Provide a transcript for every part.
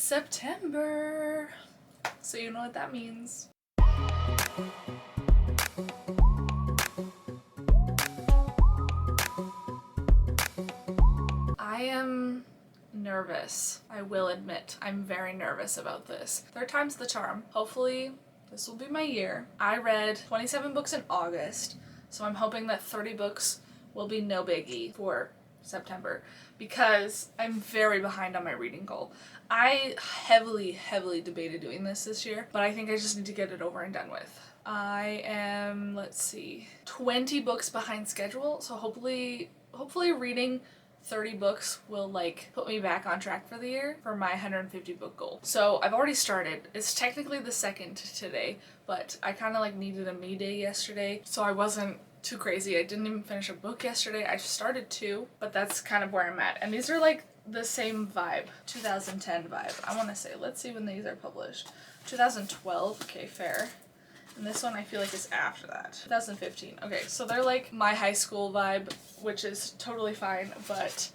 September, so you know what that means. I am nervous. I will admit, I'm very nervous about this. Third time's the charm. Hopefully this will be my year. I read 27 books in August, so I'm hoping that 30 books will be no biggie for September because I'm very behind on my reading goal. I heavily debated doing this year, but I think I just need to get it over and done with. I am, let's see, 20 books behind schedule, so hopefully reading 30 books will like put me back on track for the year for my 150 book goal. So I've already started. It's technically the 2nd today, but I kind of like needed a me day yesterday, so I wasn't too crazy. I didn't even finish a book yesterday. I started 2, but that's kind of where I'm at. And these are like the same vibe, 2010 vibe. I want to say, let's see when these are published. 2012, okay, fair. And this one I feel like is after that. 2015. Okay, so they're like my high school vibe, which is totally fine, but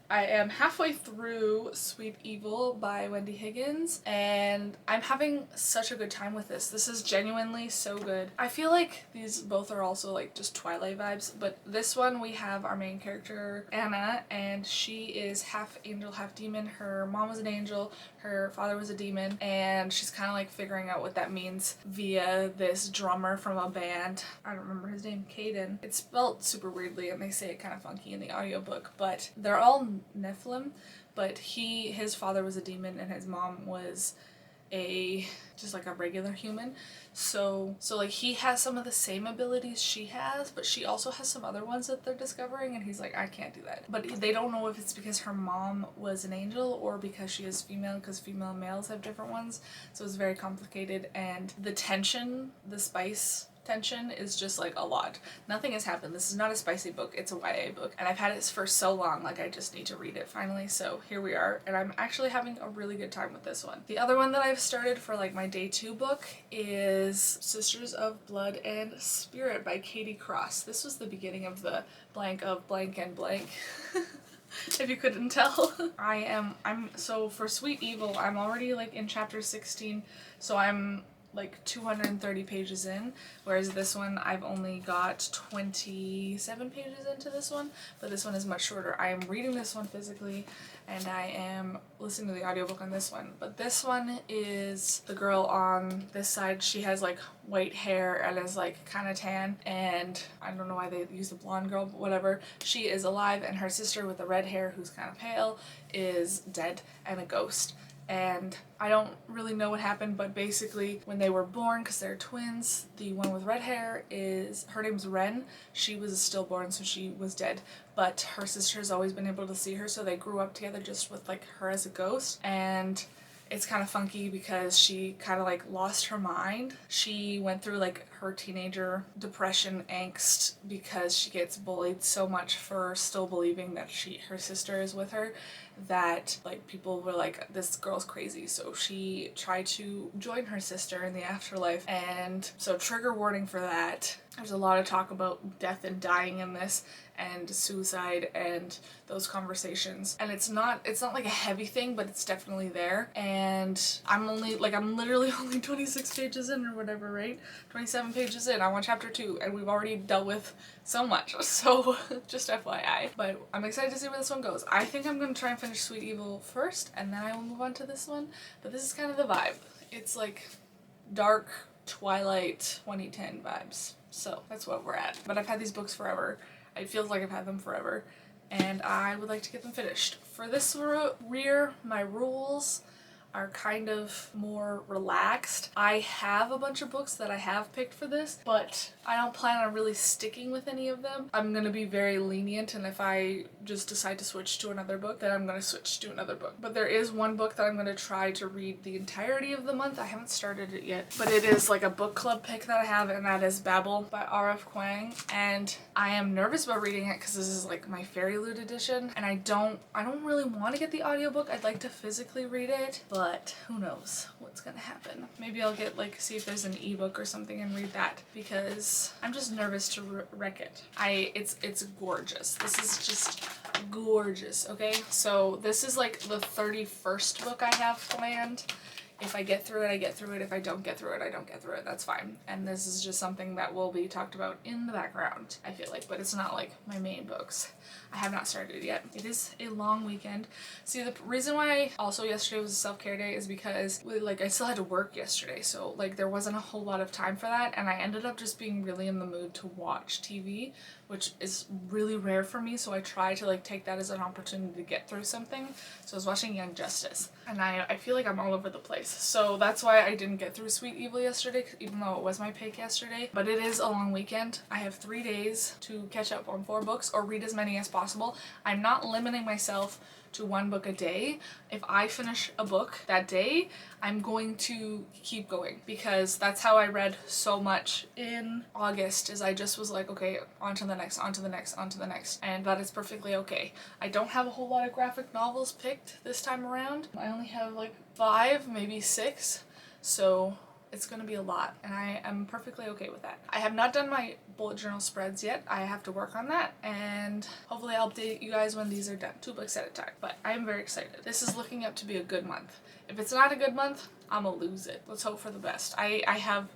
I am halfway through Sweet Evil by Wendy Higgins, and I'm having such a good time with this. This is genuinely so good. I feel like these both are also like just Twilight vibes, but this one we have our main character, Anna, and she is half angel, half demon. Her mom was an angel, her father was a demon, and she's kind of like figuring out what that means via this drummer from a band. I don't remember his name, Caden. It's spelled super weirdly and they say it kind of funky in the audiobook, but they're all Nephilim, but his father was a demon and his mom was just like a regular human. So like he has some of the same abilities she has, but she also has some other ones that they're discovering, and he's like, I can't do that. But they don't know if it's because her mom was an angel or because she is female, because female and males have different ones. So it's very complicated, and the tension, the spice tension is just like a lot. Nothing has happened. This is not a spicy book, it's a YA book, and I've had it for so long, like I just need to read it finally. So here we are, and I'm actually having a really good time with this one. The other one that I've started for like my day 2 book is Sisters of Blood and Spirit by Katie Cross. This was the beginning of the blank of blank and blank. If you couldn't tell. So for Sweet Evil, I'm already like in chapter 16, so I'm like 230 pages in, whereas this one I've only got 27 pages into this one, but this one is much shorter. I am reading this one physically and I am listening to the audiobook on this one, but this one is the girl on this side. She has like white hair and is like kind of tan, and I don't know why they use the blonde girl, but whatever. She is alive, and her sister with the red hair, who's kind of pale, is dead and a ghost. And I don't really know what happened, but basically when they were born, because they're twins, the one with red hair her name's Ren. She was stillborn, so she was dead, but her sister has always been able to see her, so they grew up together just with like her as a ghost. And it's kind of funky because she kind of like lost her mind. She went through like her teenager depression angst because she gets bullied so much for still believing that her sister is with her, that like people were like, this girl's crazy. So she tried to join her sister in the afterlife, and so trigger warning for that. There's a lot of talk about death and dying in this, and suicide and those conversations, and it's not like a heavy thing, but it's definitely there. And I'm literally only 26 pages in or whatever, right? 27 pages in. I'm on chapter 2 and we've already dealt with so much, so just FYI. But I'm excited to see where this one goes. I think I'm gonna try and finish Sweet Evil first, and then I will move on to this one. But this is kind of the vibe. It's like dark Twilight 2010 vibes. So that's what we're at. But I've had these books forever. It feels like I've had them forever, and I would like to get them finished. For this rear, my rules are kind of more relaxed. I have a bunch of books that I have picked for this, but I don't plan on really sticking with any of them. I'm gonna be very lenient, and if I just decide to switch to another book, then I'm gonna switch to another book. But there is one book that I'm gonna try to read the entirety of the month. I haven't started it yet, but it is like a book club pick that I have, and that is Babel by R.F. Kuang. And I am nervous about reading it because this is like my Fairy Loot edition, and I don't really want to get the audiobook. I'd like to physically read it, but who knows what's gonna happen. Maybe I'll get see if there's an ebook or something and read that, because I'm just nervous to wreck it. It's gorgeous. This is just gorgeous, okay? So this is like the 31st book I have planned. If I get through it, I get through it. If I don't get through it, I don't get through it. That's fine. And this is just something that will be talked about in the background, I feel like, but it's not like my main books. I have not started it yet. It is a long weekend. See, the reason why also yesterday was a self-care day is because like I still had to work yesterday, so like there wasn't a whole lot of time for that, and I ended up just being really in the mood to watch TV, which is really rare for me, so I try to like take that as an opportunity to get through something. So I was watching Young Justice, and I feel like I'm all over the place. So that's why I didn't get through Sweet Evil yesterday, even though it was my pick yesterday. But it is a long weekend. I have 3 days to catch up on 4 books or read as many as possible. I'm not limiting myself to 1 book a day. If I finish a book that day, I'm going to keep going, because that's how I read so much in August, is I just was like, okay, on to the next, on to the next, on to the next, and that is perfectly okay. I don't have a whole lot of graphic novels picked this time around. I only have like 5, maybe 6, so it's gonna be a lot, and I am perfectly okay with that. I have not done my bullet journal spreads yet. I have to work on that, and hopefully I'll update you guys when these are done. 2 books at a time, but I am very excited. This is looking up to be a good month. If it's not a good month, I'm gonna lose it. Let's hope for the best. I have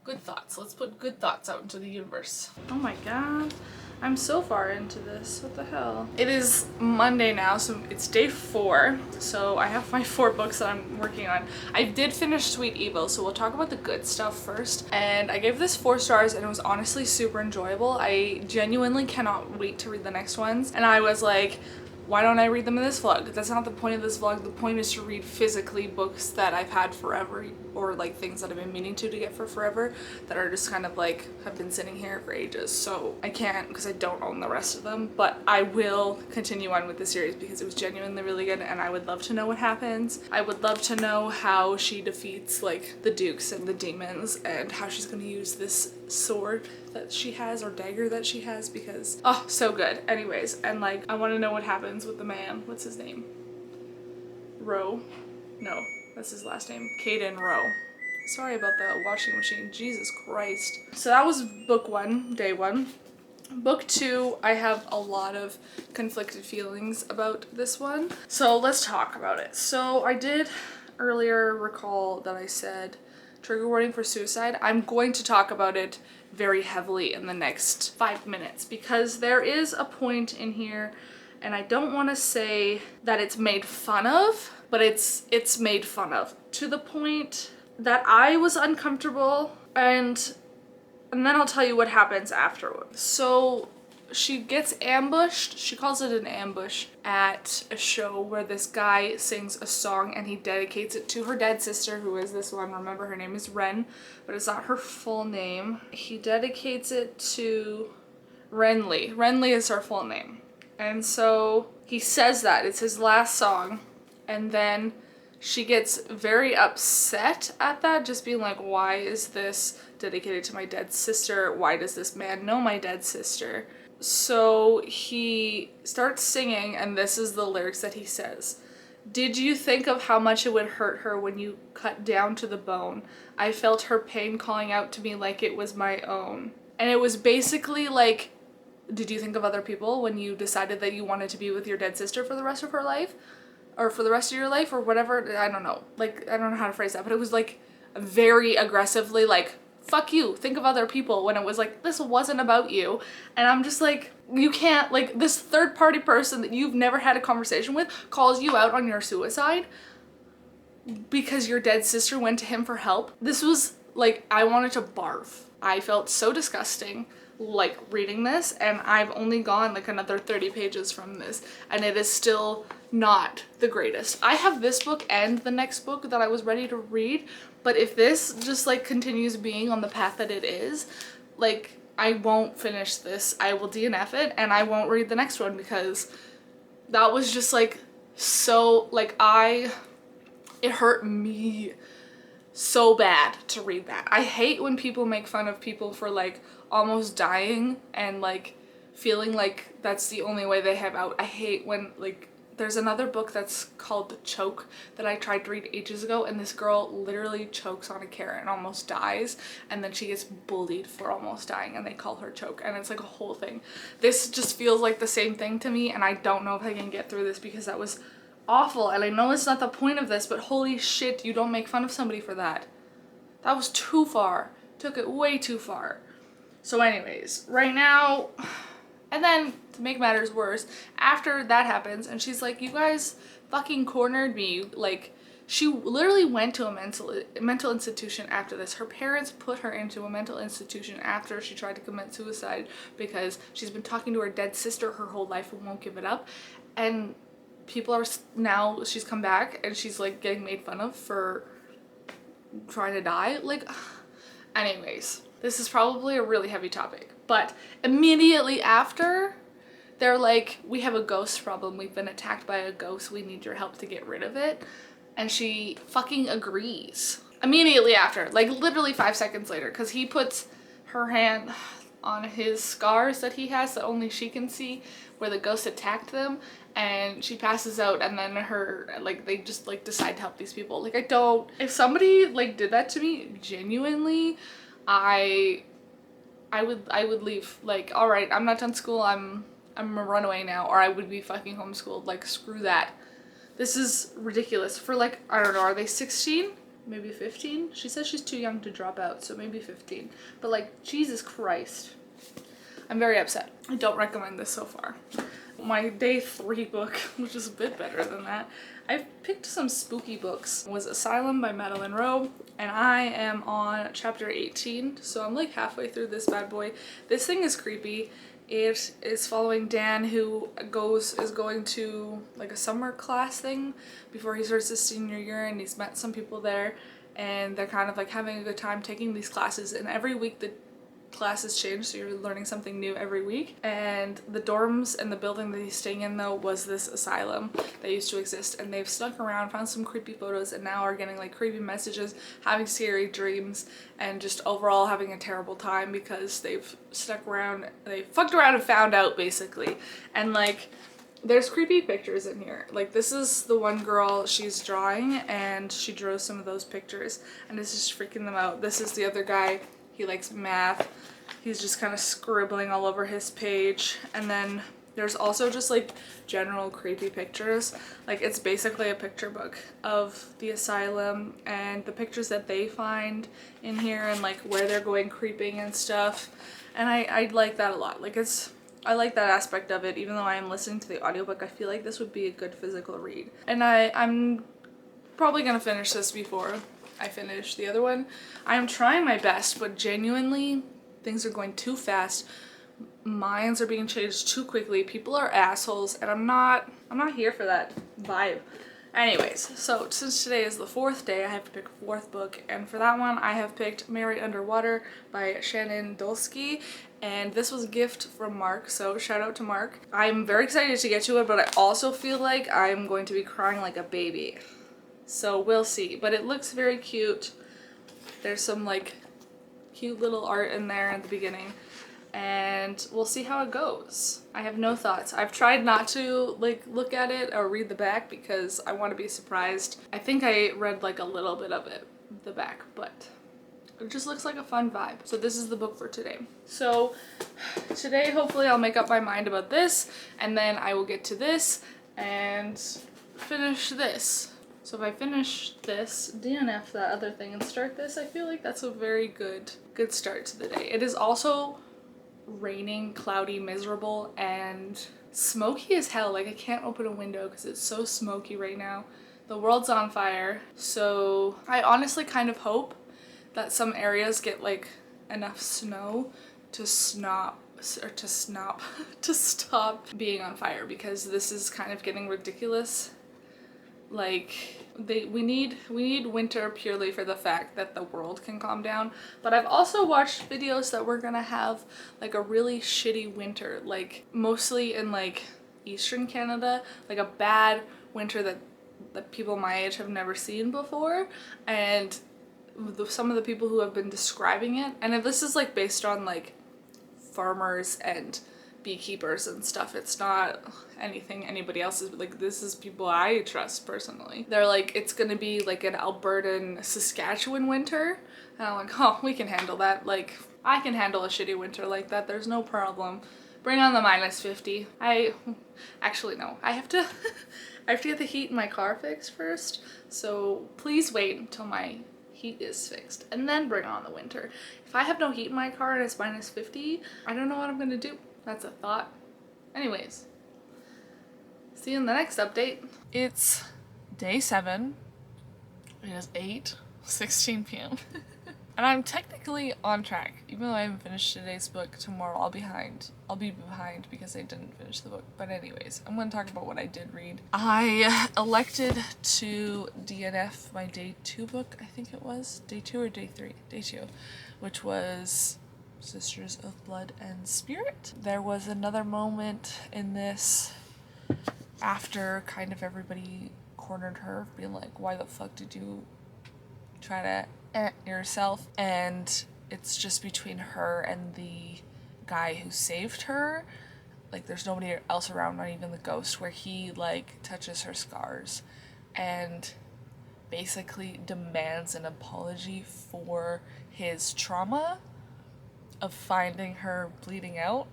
good thoughts. Let's put good thoughts out into the universe. Oh my god. I'm so far into this. What the hell? It is Monday now, so it's day 4. So I have my 4 books that I'm working on. I did finish Sweet Evil, so we'll talk about the good stuff first. And I gave this 4 stars, and it was honestly super enjoyable. I genuinely cannot wait to read the next ones. And I was like, why don't I read them in this vlog? That's not the point of this vlog. The point is to read physically books that I've had forever, or like things that I've been meaning to get for forever, that are just kind of like have been sitting here for ages. So I can't, because I don't own the rest of them, but I will continue on with the series because it was genuinely really good, and I would love to know what happens. I would love to know how she defeats like the dukes and the demons, and how she's going to use this sword that she has, or dagger that she has, because oh, so good. Anyways, and like I want to know what happens with the man. What's his name? Rowe? No, that's his last name. Caden Rowe. Sorry about the washing machine. Jesus Christ. So that was book 1, day 1. Book 2, I have a lot of conflicted feelings about this one. So let's talk about it. So I did earlier recall that I said trigger warning for suicide. I'm going to talk about it very heavily in the next 5 minutes, because there is a point in here, and I don't want to say that it's made fun of, but it's made fun of to the point that I was uncomfortable, and then I'll tell you what happens afterwards. So she gets ambushed, she calls it an ambush, at a show where this guy sings a song, and he dedicates it to her dead sister, who is this one. Remember, her name is Ren, but it's not her full name. He dedicates it to Renly. Renly is her full name. And so he says that, it's his last song, and then she gets very upset at that, just being like, why is this dedicated to my dead sister? Why does this man know my dead sister? So he starts singing, and this is the lyrics that he says. Did you think of how much it would hurt her when you cut down to the bone? I felt her pain calling out to me like it was my own. And it was basically like, did you think of other people when you decided that you wanted to be with your dead sister for the rest of her life? Or for the rest of your life, or whatever? I don't know. Like, I don't know how to phrase that, but it was like very aggressively like, fuck you, think of other people, when it was like, this wasn't about you. And I'm just like, you can't, like, this third party person that you've never had a conversation with calls you out on your suicide because your dead sister went to him for help. This was like, I wanted to barf. I felt so disgusting like reading this, and I've only gone like another 30 pages from this, and it is still not the greatest. I have this book and the next book that I was ready to read, but if this just like continues being on the path that it is, like, I won't finish this. I will DNF it, and I won't read the next one, because that was just like so, like, it hurt me so bad to read that. I hate when people make fun of people for like almost dying and like feeling like that's the only way they have out. I hate when like there's another book that's called Choke that I tried to read ages ago, and this girl literally chokes on a carrot and almost dies, and then she gets bullied for almost dying and they call her Choke, and it's like a whole thing. This just feels like the same thing to me, and I don't know if I can get through this because that was awful, and I know it's not the point of this, but holy shit, you don't make fun of somebody for that. That was too far. Took it way too far. So anyways, right now, and then to make matters worse, after that happens and she's like, you guys fucking cornered me. Like, she literally went to a mental institution after this. Her parents put her into a mental institution after she tried to commit suicide because she's been talking to her dead sister her whole life and won't give it up. And people are now, she's come back and she's like getting made fun of for trying to die. Like, anyways, this is probably a really heavy topic, but immediately after, they're like, we have a ghost problem. We've been attacked by a ghost. We need your help to get rid of it. And she fucking agrees. Immediately after, like literally 5 seconds later, because he puts her hand on his scars that he has that only she can see, where the ghost attacked them, and she passes out, and then they just like decide to help these people. Like, if somebody like did that to me, genuinely, I would leave. Like, all right, I'm not done school, I'm a runaway now, or I would be fucking homeschooled. Like, screw that. This is ridiculous. For like, I don't know, are they 16? Maybe 15? She says she's too young to drop out, so maybe 15. But like, Jesus Christ. I'm very upset. I don't recommend this so far. My day 3 book, which is a bit better than that, I've picked some spooky books. It was Asylum by Madeline Rowe, and I am on chapter 18, so I'm like halfway through this bad boy. This thing is creepy. It is following Dan, who is going to like a summer class thing before he starts his senior year, and he's met some people there, and they're kind of like having a good time taking these classes, and every week the classes change, so you're learning something new every week. And the dorms and the building that he's staying in, though, was this asylum that used to exist, and they've stuck around, found some creepy photos, and now are getting like creepy messages, having scary dreams, and just overall having a terrible time because they've stuck around, they fucked around and found out, basically. And like, there's creepy pictures in here. Like, this is the one girl, she's drawing, and she drew some of those pictures, and it's just freaking them out. This is the other guy. He likes math. He's just kind of scribbling all over his page. And then there's also just like general creepy pictures. Like, it's basically a picture book of the asylum and the pictures that they find in here and like where they're going creeping and stuff. And I like that a lot. Like, I like that aspect of it. Even though I am listening to the audiobook, I feel like this would be a good physical read. And I'm probably gonna finish this before I finish the other one. I'm trying my best, but genuinely things are going too fast. Minds are being changed too quickly. People are assholes, and I'm not here for that vibe. Anyways, so since today is the 4th day, I have to pick a 4th book, and for that one I have picked Mary Underwater by Shannon Dulski, and this was a gift from Mark, so shout out to Mark. I'm very excited to get to it, but I also feel like I'm going to be crying like a baby. So we'll see, but it looks very cute. There's some like cute little art in there at the beginning, and we'll see how it goes. I have no thoughts. I've tried not to like look at it or read the back because I want to be surprised. I think I read like a little bit of it, the back, but it just looks like a fun vibe. So this is the book for today. So today hopefully I'll make up my mind about this, and then I will get to this and finish this. So if I finish this, DNF that other thing, and start this, I feel like that's a very good start to the day. It is also raining, cloudy, miserable, and smoky as hell. Like, I can't open a window because it's so smoky right now. The world's on fire. So I honestly kind of hope that some areas get like enough snow to stop being on fire, because this is kind of getting ridiculous. Like, we need winter purely for the fact that the world can calm down. But I've also watched videos that we're gonna have like a really shitty winter, like mostly in like eastern Canada, like a bad winter that people my age have never seen before. And some of the people who have been describing it, and if this is like based on like farmers and beekeepers and stuff. It's not anything anybody else is, like, this is people I trust personally. They're like, it's gonna be like an Albertan Saskatchewan winter. And I'm like, oh, we can handle that. Like, I can handle a shitty winter like that. There's no problem. Bring on the -50. Actually, no. I have to get the heat in my car fixed first. So please wait until my heat is fixed and then bring on the winter. If I have no heat in my car and it's -50, I don't know what I'm gonna do. That's a thought. Anyways, see you in the next update. It's day 7. It is 8:16 p.m. And I'm technically on track. Even though I haven't finished today's book, tomorrow I'll be behind because I didn't finish the book. But anyways, I'm going to talk about what I did read. I elected to DNF my day 2 book, I think it was. Day 2 or day 3? Day 2, which was Sisters of Blood and Spirit. There was another moment in this after kind of everybody cornered her, being like, why the fuck did you try to yourself? And it's just between her and the guy who saved her. Like, there's nobody else around, not even the ghost, where he like touches her scars and basically demands an apology for his trauma of finding her bleeding out.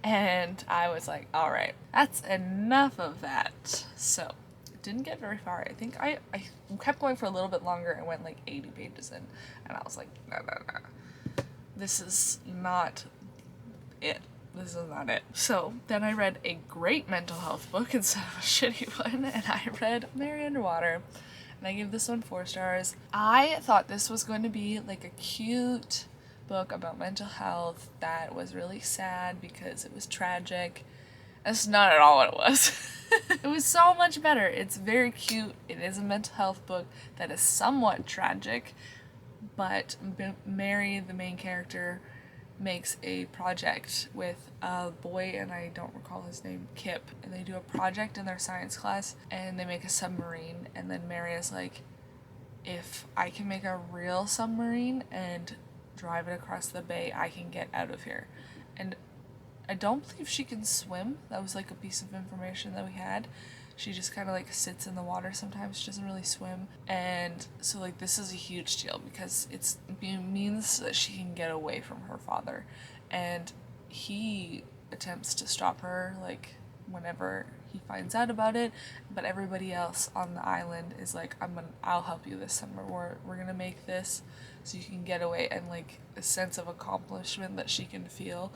And I was like, all right, that's enough of that. So didn't get very far. I think I kept going for a little bit longer and went like 80 pages in, and I was like, no. This is not it. This is not it. So then I read a great mental health book instead of a shitty one, and I read Mary Underwater, and I gave this one 4 stars. I thought this was going to be like a cute book about mental health that was really sad because it was tragic. That's not at all what it was. It was so much better. It's very cute. It is a mental health book that is somewhat tragic, but Mary, the main character, makes a project with a boy, and I don't recall his name, Kip, and they do a project in their science class, and they make a submarine, and then Mary is like, if I can make a real submarine and drive it across the bay, I can get out of here. And I don't believe she can swim. That was like a piece of information that we had. She just kind of like sits in the water sometimes. She doesn't really swim. And so like this is a huge deal because it means that she can get away from her father. And he attempts to stop her like whenever he finds out about it. But everybody else on the island is like, I'll help you this summer. We're gonna make this so you can get away. And like a sense of accomplishment that she can feel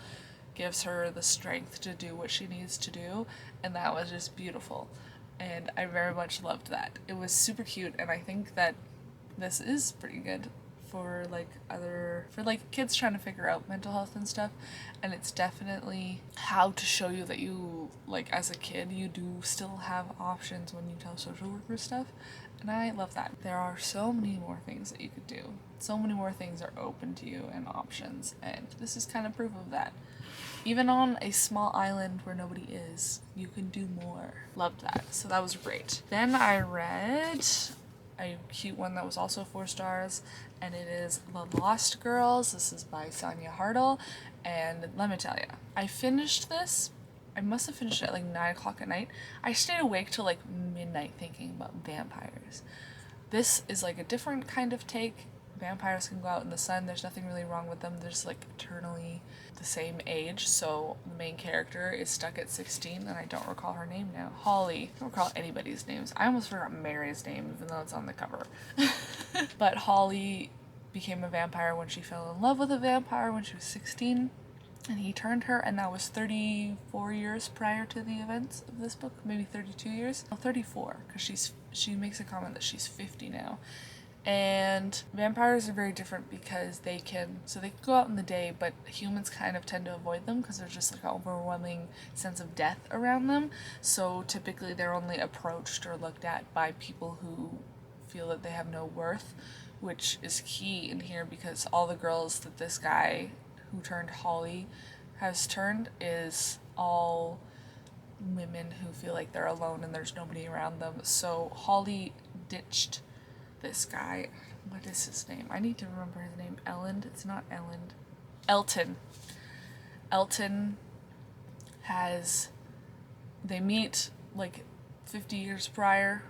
gives her the strength to do what she needs to do, and that was just beautiful, and I very much loved that. It was super cute, and I think that this is pretty good for kids trying to figure out mental health and stuff, and it's definitely how to show you that you, like, as a kid, you do still have options when you tell social workers stuff, and I love that. There are so many more things that you could do. So many more things are open to you and options, and this is kind of proof of that. Even on a small island where nobody is, you can do more. Loved that. So that was great. Then I read a cute one that was also 4 stars, and it is The Lost Girls. This is by Sonia Hartle, and let me tell you, I finished this. I must have finished it at like 9 o'clock at night. I stayed awake till like midnight thinking about vampires. This is like a different kind of take. Vampires can go out in the sun. There's nothing really wrong with them. They're just like eternally the same age. So the main character is stuck at 16, and I don't recall her name now. Holly. I don't recall anybody's names. I almost forgot Mary's name, even though it's on the cover. But Holly became a vampire when she fell in love with a vampire when she was 16, and he turned her, and that was 34 years prior to the events of this book. Maybe 32 years? No, 34, because she makes a comment that she's 50 now. And vampires are very different because they can go out in the day, but humans kind of tend to avoid them because there's just like an overwhelming sense of death around them. So typically they're only approached or looked at by people who feel that they have no worth, which is key in here because all the girls that this guy who turned Holly has turned is all women who feel like they're alone and there's nobody around them. So Holly ditched this guy. What is his name? I need to remember his name. Ellen. It's not Ellen. Elton. Elton they meet like 50 years prior,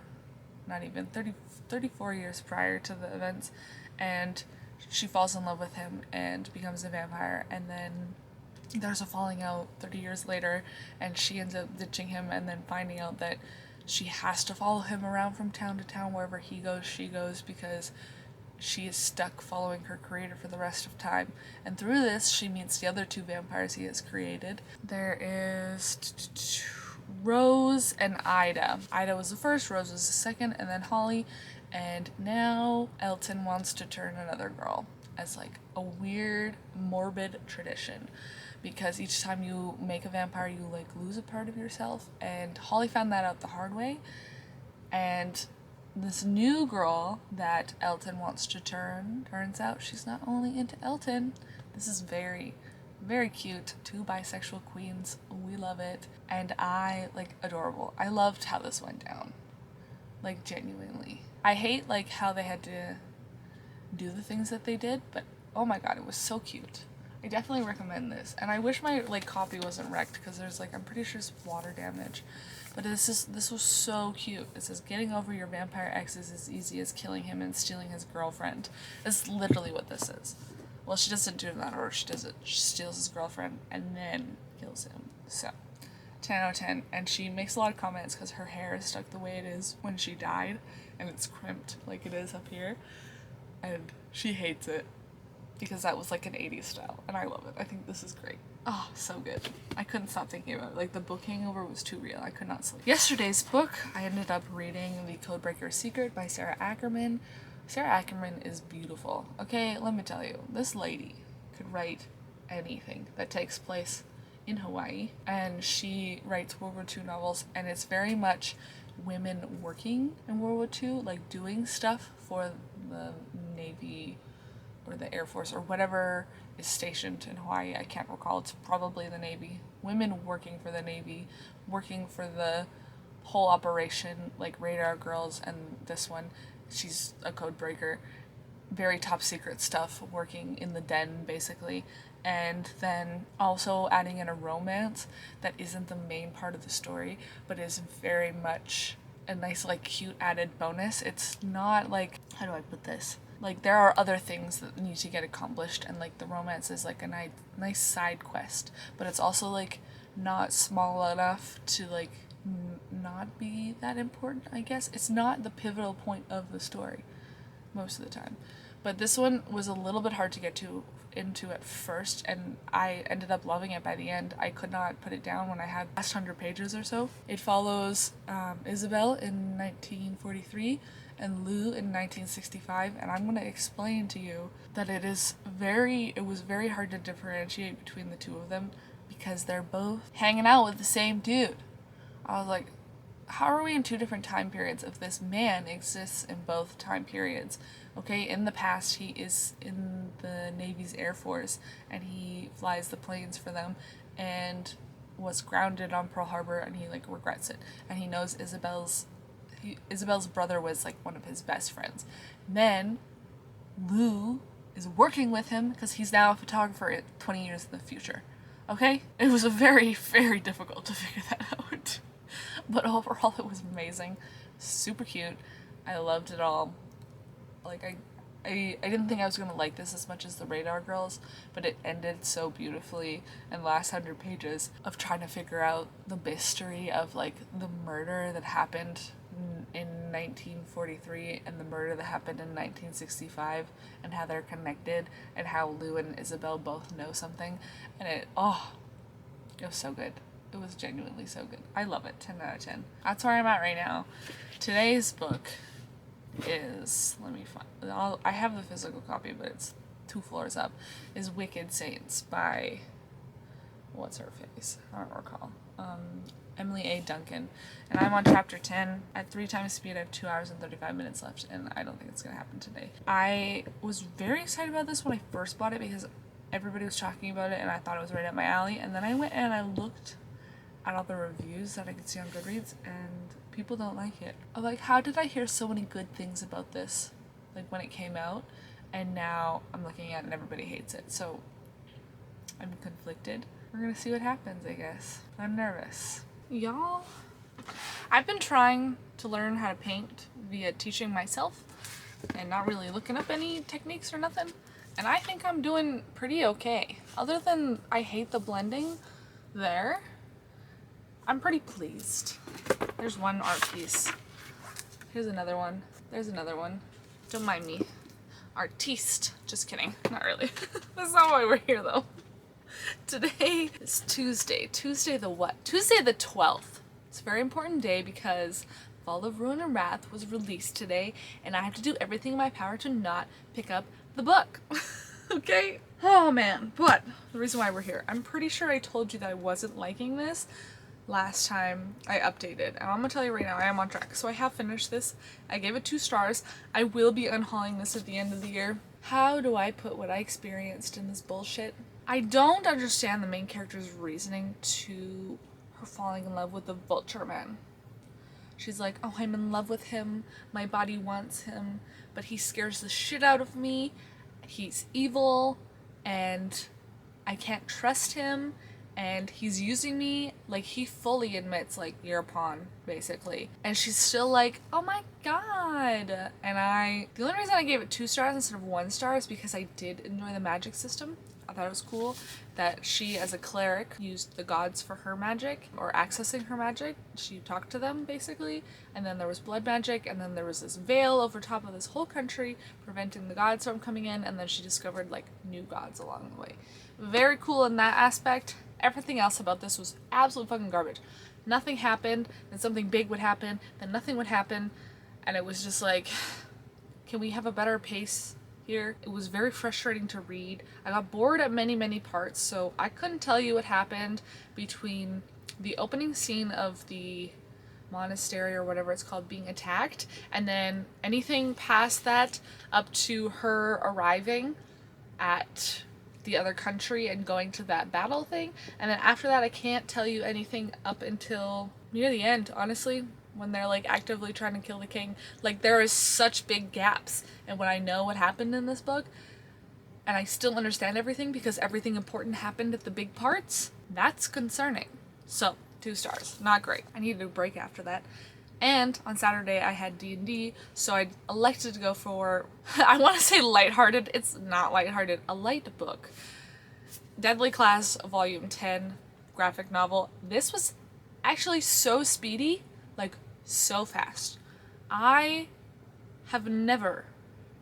not even 34 years prior to the events, and she falls in love with him and becomes a vampire, and then there's a falling out 30 years later, and she ends up ditching him and then finding out that she has to follow him around from town to town. Wherever he goes, she goes, because she is stuck following her creator for the rest of time. And through this, she meets the other 2 vampires he has created. There is Rose and Ida. Ida was the first, Rose was the second, and then Holly. And now Elton wants to turn another girl, as like a weird, morbid tradition. Because each time you make a vampire, you like lose a part of yourself. And Holly found that out the hard way. And this new girl that Elton wants to turns out she's not only into Elton. This is very, very cute. 2 bisexual queens. We love it. And adorable. I loved how this went down. Like, genuinely. I hate, like, how they had to do the things that they did, but oh my god, it was so cute. I definitely recommend this. And I wish my, like, copy wasn't wrecked, because there's, like, I'm pretty sure it's water damage. But this was so cute. It says, getting over your vampire ex is as easy as killing him and stealing his girlfriend. That's literally what this is. Well, she doesn't do that, or she steals his girlfriend and then kills him. So, 10 out of 10. And she makes a lot of comments because her hair is stuck the way it is when she died, and it's crimped like it is up here. And she hates it, because that was like an 80s style, and I love it. I think this is great. Oh, so good. I couldn't stop thinking about it. Like, the book hangover was too real. I could not sleep. Yesterday's book, I ended up reading The Codebreaker's Secret by Sarah Ackerman. Sarah Ackerman is beautiful. Okay, let me tell you, this lady could write anything that takes place in Hawaii, and she writes World War II novels, and it's very much women working in World War II, like doing stuff for the Navy or the Air Force or whatever is stationed in Hawaii. I can't recall. It's probably the Navy. Women working for the Navy, working for the whole operation, like Radar Girls, and this one, she's a code breaker. Very top secret stuff, working in the den, basically. And then also adding in a romance that isn't the main part of the story, but is very much a nice, like, cute added bonus. It's not like, how do I put this? Like, there are other things that need to get accomplished, and, like, the romance is, like, a nice side quest. But it's also, like, not small enough to, like, not be that important, I guess. It's not the pivotal point of the story most of the time. But this one was a little bit hard to get into at first, and I ended up loving it by the end. I could not put it down when I had the last 100 pages or so. It follows Isabel in 1943 and Lou in 1965, and I'm going to explain to you that it was very hard to differentiate between the two of them, because they're both hanging out with the same dude. I was like, how are we in 2 different time periods if this man exists in both time periods? Okay, in the past, he is in the Navy's Air Force, and he flies the planes for them, and was grounded on Pearl Harbor, and he, like, regrets it. And he knows Isabel's brother was, like, one of his best friends. Then Lou is working with him because he's now a photographer 20 years in the future. Okay? It was a very, very difficult to figure that out. But overall, it was amazing. Super cute. I loved it all. Like, I didn't think I was going to like this as much as the Radar Girls, but it ended so beautifully. And the last 100 pages of trying to figure out the mystery of, like, the murder that happened in 1943 and the murder that happened in 1965, and how they're connected, and how Lou and Isabel both know something. And it was so good. It was genuinely so good. I love it. 10 out of 10. That's where I'm at right now. Today's book is, I have the physical copy, but it's 2 floors up, is Wicked Saints by, what's her face? I don't recall. Emily A. Duncan. And I'm on chapter 10 at 3 times speed. I have 2 hours and 35 minutes left, and I don't think it's going to happen today. I was very excited about this when I first bought it, because everybody was talking about it, and I thought it was right up my alley. And then I went and I looked at all the reviews that I could see on Goodreads, and people don't like it. I'm like, how did I hear so many good things about this, like, when it came out, and now I'm looking at it and everybody hates it? So I'm conflicted. we're gonna see what happens, I guess. I'm nervous. Y'all, I've been trying to learn how to paint via teaching myself and not really looking up any techniques or nothing. And I think I'm doing pretty okay. Other than I hate the blending there, I'm pretty pleased. There's one art piece. Here's another one. There's another one. Don't mind me. Artiste. Just kidding. Not really. That's not why we're here though. Today is Tuesday. Tuesday the what? Tuesday the 12th. It's a very important day because Fall of Ruin and Wrath was released today, and I have to do everything in my power to not pick up the book. Okay? Oh man. But the reason why we're here, I'm pretty sure I told you that I wasn't liking this last time I updated, and I'm gonna tell you right now, I am on track. So I have finished this. I gave it 2 stars. I will be unhauling this at the end of the year. How do I put what I experienced in this bullshit? I don't understand the main character's reasoning to her falling in love with the vulture man. She's like, oh, I'm in love with him, my body wants him, but he scares the shit out of me, he's evil, and I can't trust him, and he's using me. Like, he fully admits, like, you're a pawn, basically. And she's still like, oh my god. And the only reason I gave it 2 stars instead of 1 star is because I did enjoy the magic system. I thought it was cool that she, as a cleric, used the gods for her magic, or accessing her magic. She talked to them, basically. And then there was blood magic, and then there was this veil over top of this whole country, preventing the gods from coming in, and then she discovered, like, new gods along the way. Very cool in that aspect. Everything else about this was absolute fucking garbage. Nothing happened, then something big would happen, then nothing would happen, and it was just like, can we have a better pace here? It was very frustrating to read. I got bored at many parts, so I couldn't tell you what happened between the opening scene of the monastery or whatever it's called being attacked, and then anything past that up to her arriving at the other country and going to that battle thing. And then after that, I can't tell you anything up until near the end, honestly, when they're like actively trying to kill the king. Like, there is such big gaps, and when I know what happened in this book and I still understand everything because everything important happened at the big parts, that's concerning. So 2 stars, not great. I needed a break after that. And on Saturday I had D&D, so I elected to go for, I want to say lighthearted, it's not lighthearted, a light book. Deadly Class Volume 10 graphic novel. This was actually so speedy, like so fast. I have never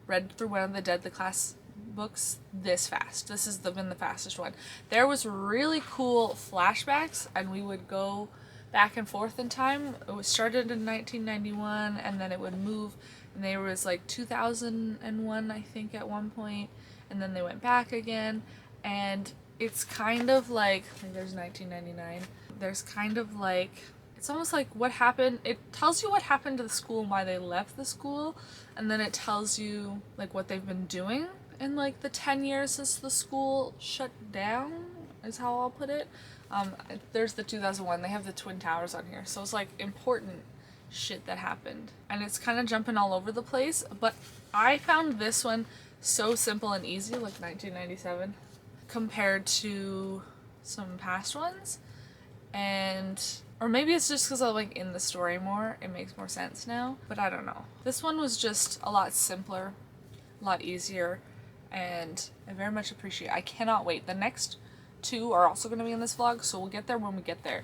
read through one of the Deadly Class books this fast. This has been the fastest one. There was really cool flashbacks, and we would go back and forth in time. It was started in 1991, and then it would move, and there was like 2001, I think, at one point, and then they went back again, and it's kind of like there's 1999. There's kind of like, it's almost like what happened. It tells you what happened to the school and why they left the school, and then it tells you like what they've been doing in like the 10 years since the school shut down, is how I'll put it. There's the 2001, they have the Twin Towers on here, so it's like important shit that happened, and it's kind of jumping all over the place, but I found this one so simple and easy, like 1997, compared to some past ones, and or maybe it's just because I'm like in the story more, it makes more sense now, but I don't know. This one was just a lot simpler, a lot easier, and I very much appreciate it. I cannot wait. The next 2 are also going to be in this vlog, so we'll get there when we get there.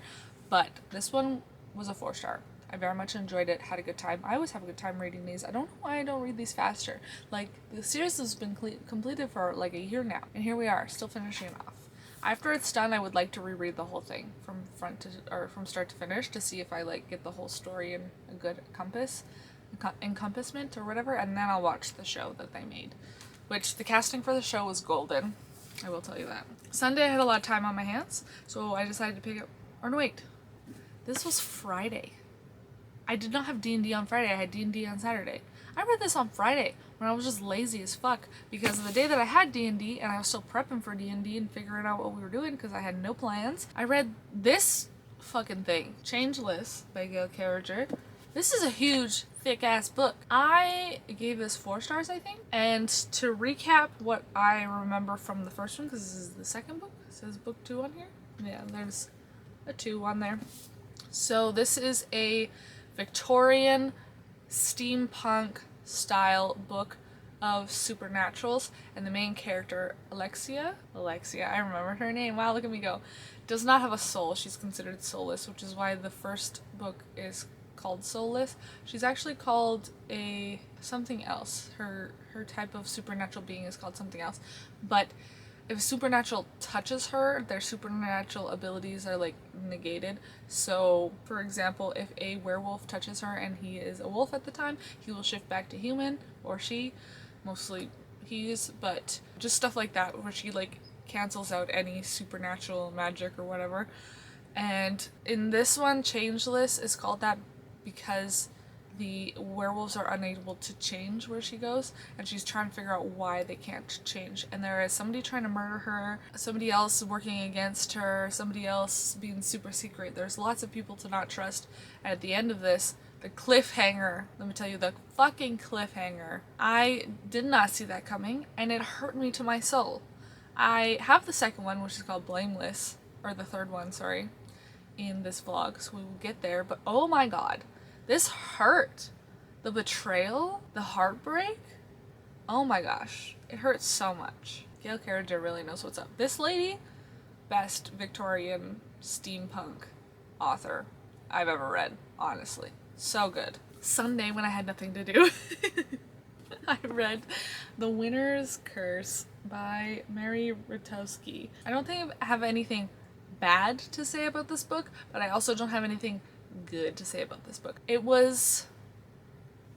But this one was a 4 star. I very much enjoyed it, had a good time. I always have a good time reading these. I don't know why I don't read these faster. Like, the series has been completed for like a year now, and here we are, still finishing it off. After it's done, I would like to reread the whole thing from from start to finish to see if I like get the whole story in a good encompassment or whatever, and then I'll watch the show that they made, which the casting for the show was golden. I will tell you that. Sunday I had a lot of time on my hands, so I decided to pick up, or no wait, this was Friday. I did not have D&D on Friday, I had D&D on Saturday. I read this on Friday when I was just lazy as fuck because the day that I had D&D and I was still prepping for D&D and figuring out what we were doing because I had no plans, I read this fucking thing, Changeless by Gail Carriger. This is a huge, thick-ass book. I gave this 4 stars, I think. And to recap what I remember from the first one, because this is the second book, it says book 2 on here. Yeah, there's a 2 on there. So this is a Victorian steampunk style book of supernaturals, and the main character, Alexia, I remember her name, wow, look at me go, does not have a soul. She's considered soulless, which is why the first book is called Soulless. She's actually called a something else. Her type of supernatural being is called something else. But if supernatural touches her, their supernatural abilities are like negated. So, for example, if a werewolf touches her and he is a wolf at the time, he will shift back to human, or she, mostly he's, but just stuff like that where she like cancels out any supernatural magic or whatever. And in this one, Changeless is called that because the werewolves are unable to change where she goes, and she's trying to figure out why they can't change. And there is somebody trying to murder her, somebody else working against her, somebody else being super secret. There's lots of people to not trust. And at the end of this, the cliffhanger, let me tell you, the fucking cliffhanger. I did not see that coming, and it hurt me to my soul. I have the second one, which is called Blameless, or the third one, sorry, in this vlog, so we will get there, but oh my god. This hurt. The betrayal, the heartbreak, oh my gosh, it hurts so much. Gail Carriger really knows what's up. This lady, best Victorian steampunk author I've ever read, honestly. So good. Sunday, when I had nothing to do, I read The Winner's Curse by Mary Rutowski. I don't think I have anything bad to say about this book, but I also don't have anything good to say about this book. It was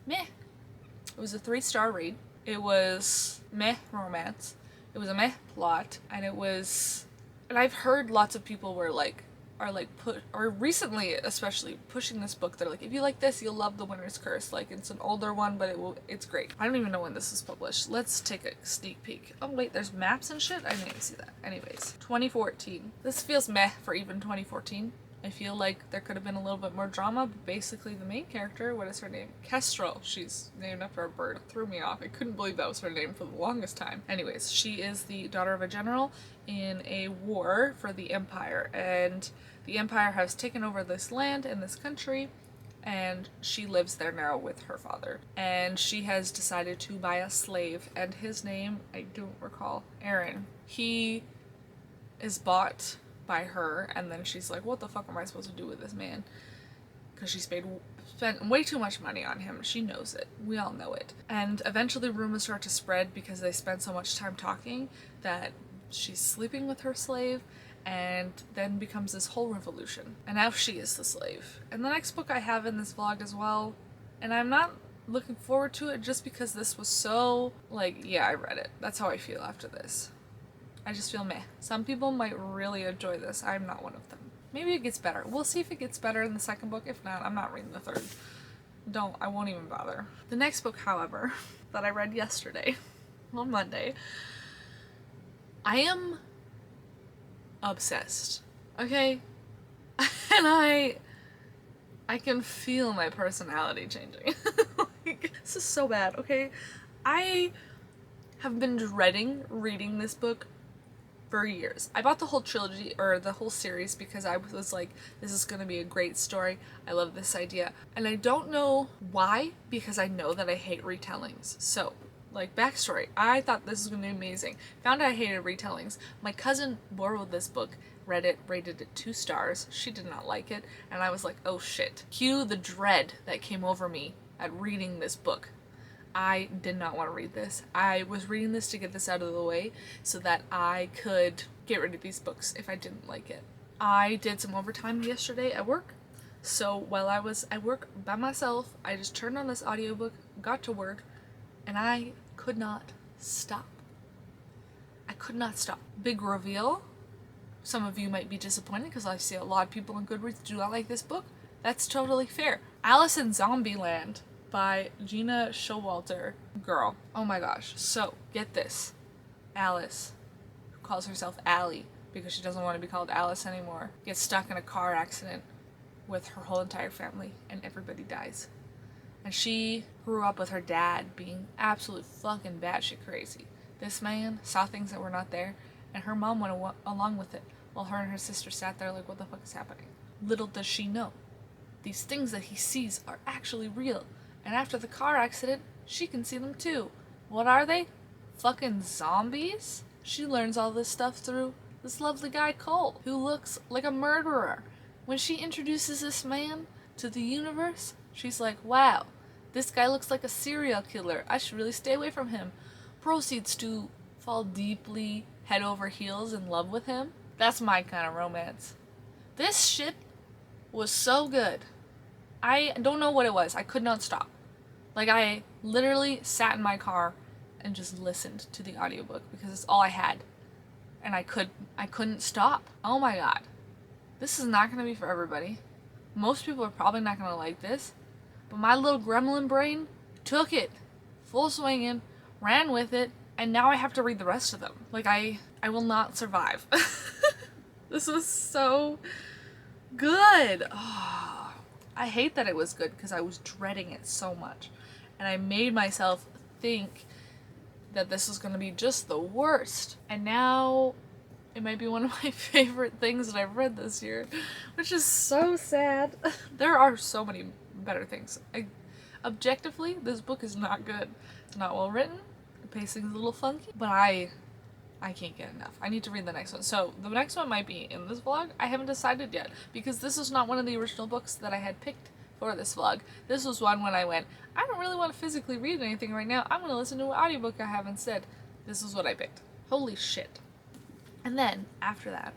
meh. It was a 3-star read. It was meh romance. It was a meh plot, and I've heard lots of people are recently especially pushing this book. They're like, if you like this, you'll love The Winner's Curse. Like, it's an older one, but it's great. I don't even know when this is published. Let's take a sneak peek. Oh wait, there's maps and shit? I didn't even see that. Anyways, 2014. This feels meh for even 2014. I feel like there could have been a little bit more drama, but basically the main character, what is her name? Kestrel. She's named after a bird. It threw me off. I couldn't believe that was her name for the longest time. Anyways, she is the daughter of a general in a war for the Empire, and the Empire has taken over this land and this country, and she lives there now with her father. And she has decided to buy a slave, and his name, I don't recall, Aaron. He is bought by her, and then she's like, what the fuck am I supposed to do with this man? Because she spent way too much money on him. She knows it. We all know it. And eventually rumors start to spread because they spend so much time talking that she's sleeping with her slave, and then becomes this whole revolution. And now she is the slave. And the next book I have in this vlog as well, and I'm not looking forward to it just because this was so, like, yeah, I read it. That's how I feel after this. I just feel meh. Some people might really enjoy this. I'm not one of them. Maybe it gets better. We'll see if it gets better in the second book. If not, I'm not reading the third. I won't even bother. The next book, however, that I read yesterday, on Monday, I am obsessed. Okay? And I can feel my personality changing. Like, this is so bad, okay? I have been dreading reading this book for years. I bought the whole trilogy, or the whole series, because I was like, this is gonna be a great story. I love this idea. And I don't know why, because I know that I hate retellings. So, like, backstory, I thought this was gonna be amazing. Found out I hated retellings. My cousin borrowed this book, read it, rated it 2 stars. She did not like it, and I was like, oh shit. Cue the dread that came over me at reading this book. I did not want to read this. I was reading this to get this out of the way so that I could get rid of these books if I didn't like it. I did some overtime yesterday at work. So while I was at work by myself, I just turned on this audiobook, got to work, and I could not stop. I could not stop. Big reveal. Some of you might be disappointed because I see a lot of people on Goodreads do not like this book. That's totally fair. Alice in Zombieland by Gina Showalter. Girl, oh my gosh. So, get this. Alice, who calls herself Allie because she doesn't want to be called Alice anymore, gets stuck in a car accident with her whole entire family, and everybody dies. And she grew up with her dad being absolute fucking batshit crazy. This man saw things that were not there, and her mom went along with it. while her and her sister sat there like, what the fuck is happening? Little does she know, these things that he sees are actually real, and after the car accident, she can see them too. What are they? Fucking zombies? She learns all this stuff through this lovely guy Cole, who looks like a murderer. When she introduces this man to the universe, she's like, wow, this guy looks like a serial killer. I should really stay away from him. Proceeds to fall deeply, head over heels in love with him. That's my kind of romance. This shit was so good. I don't know what it was. I could not stop. Like, I literally sat in my car and just listened to the audiobook because it's all I had. And I couldn't stop. Oh my god. This is not going to be for everybody. Most people are probably not going to like this. But my little gremlin brain took it full swinging, ran with it, and now I have to read the rest of them. Like, I will not survive. This was so good. Oh, I hate that it was good because I was dreading it so much. And I made myself think that this was going to be just the worst. And now it might be one of my favorite things that I've read this year, which is so sad. There are so many better things. Objectively, this book is not good. It's not well written. The pacing is a little funky, but I can't get enough. I need to read the next one. So the next one might be in this vlog. I haven't decided yet because this was not one of the original books that I had picked for this vlog. This was one when I went, I don't really want to physically read anything right now. I'm going to listen to an audiobook I have instead. This is what I picked. Holy shit. And then after that,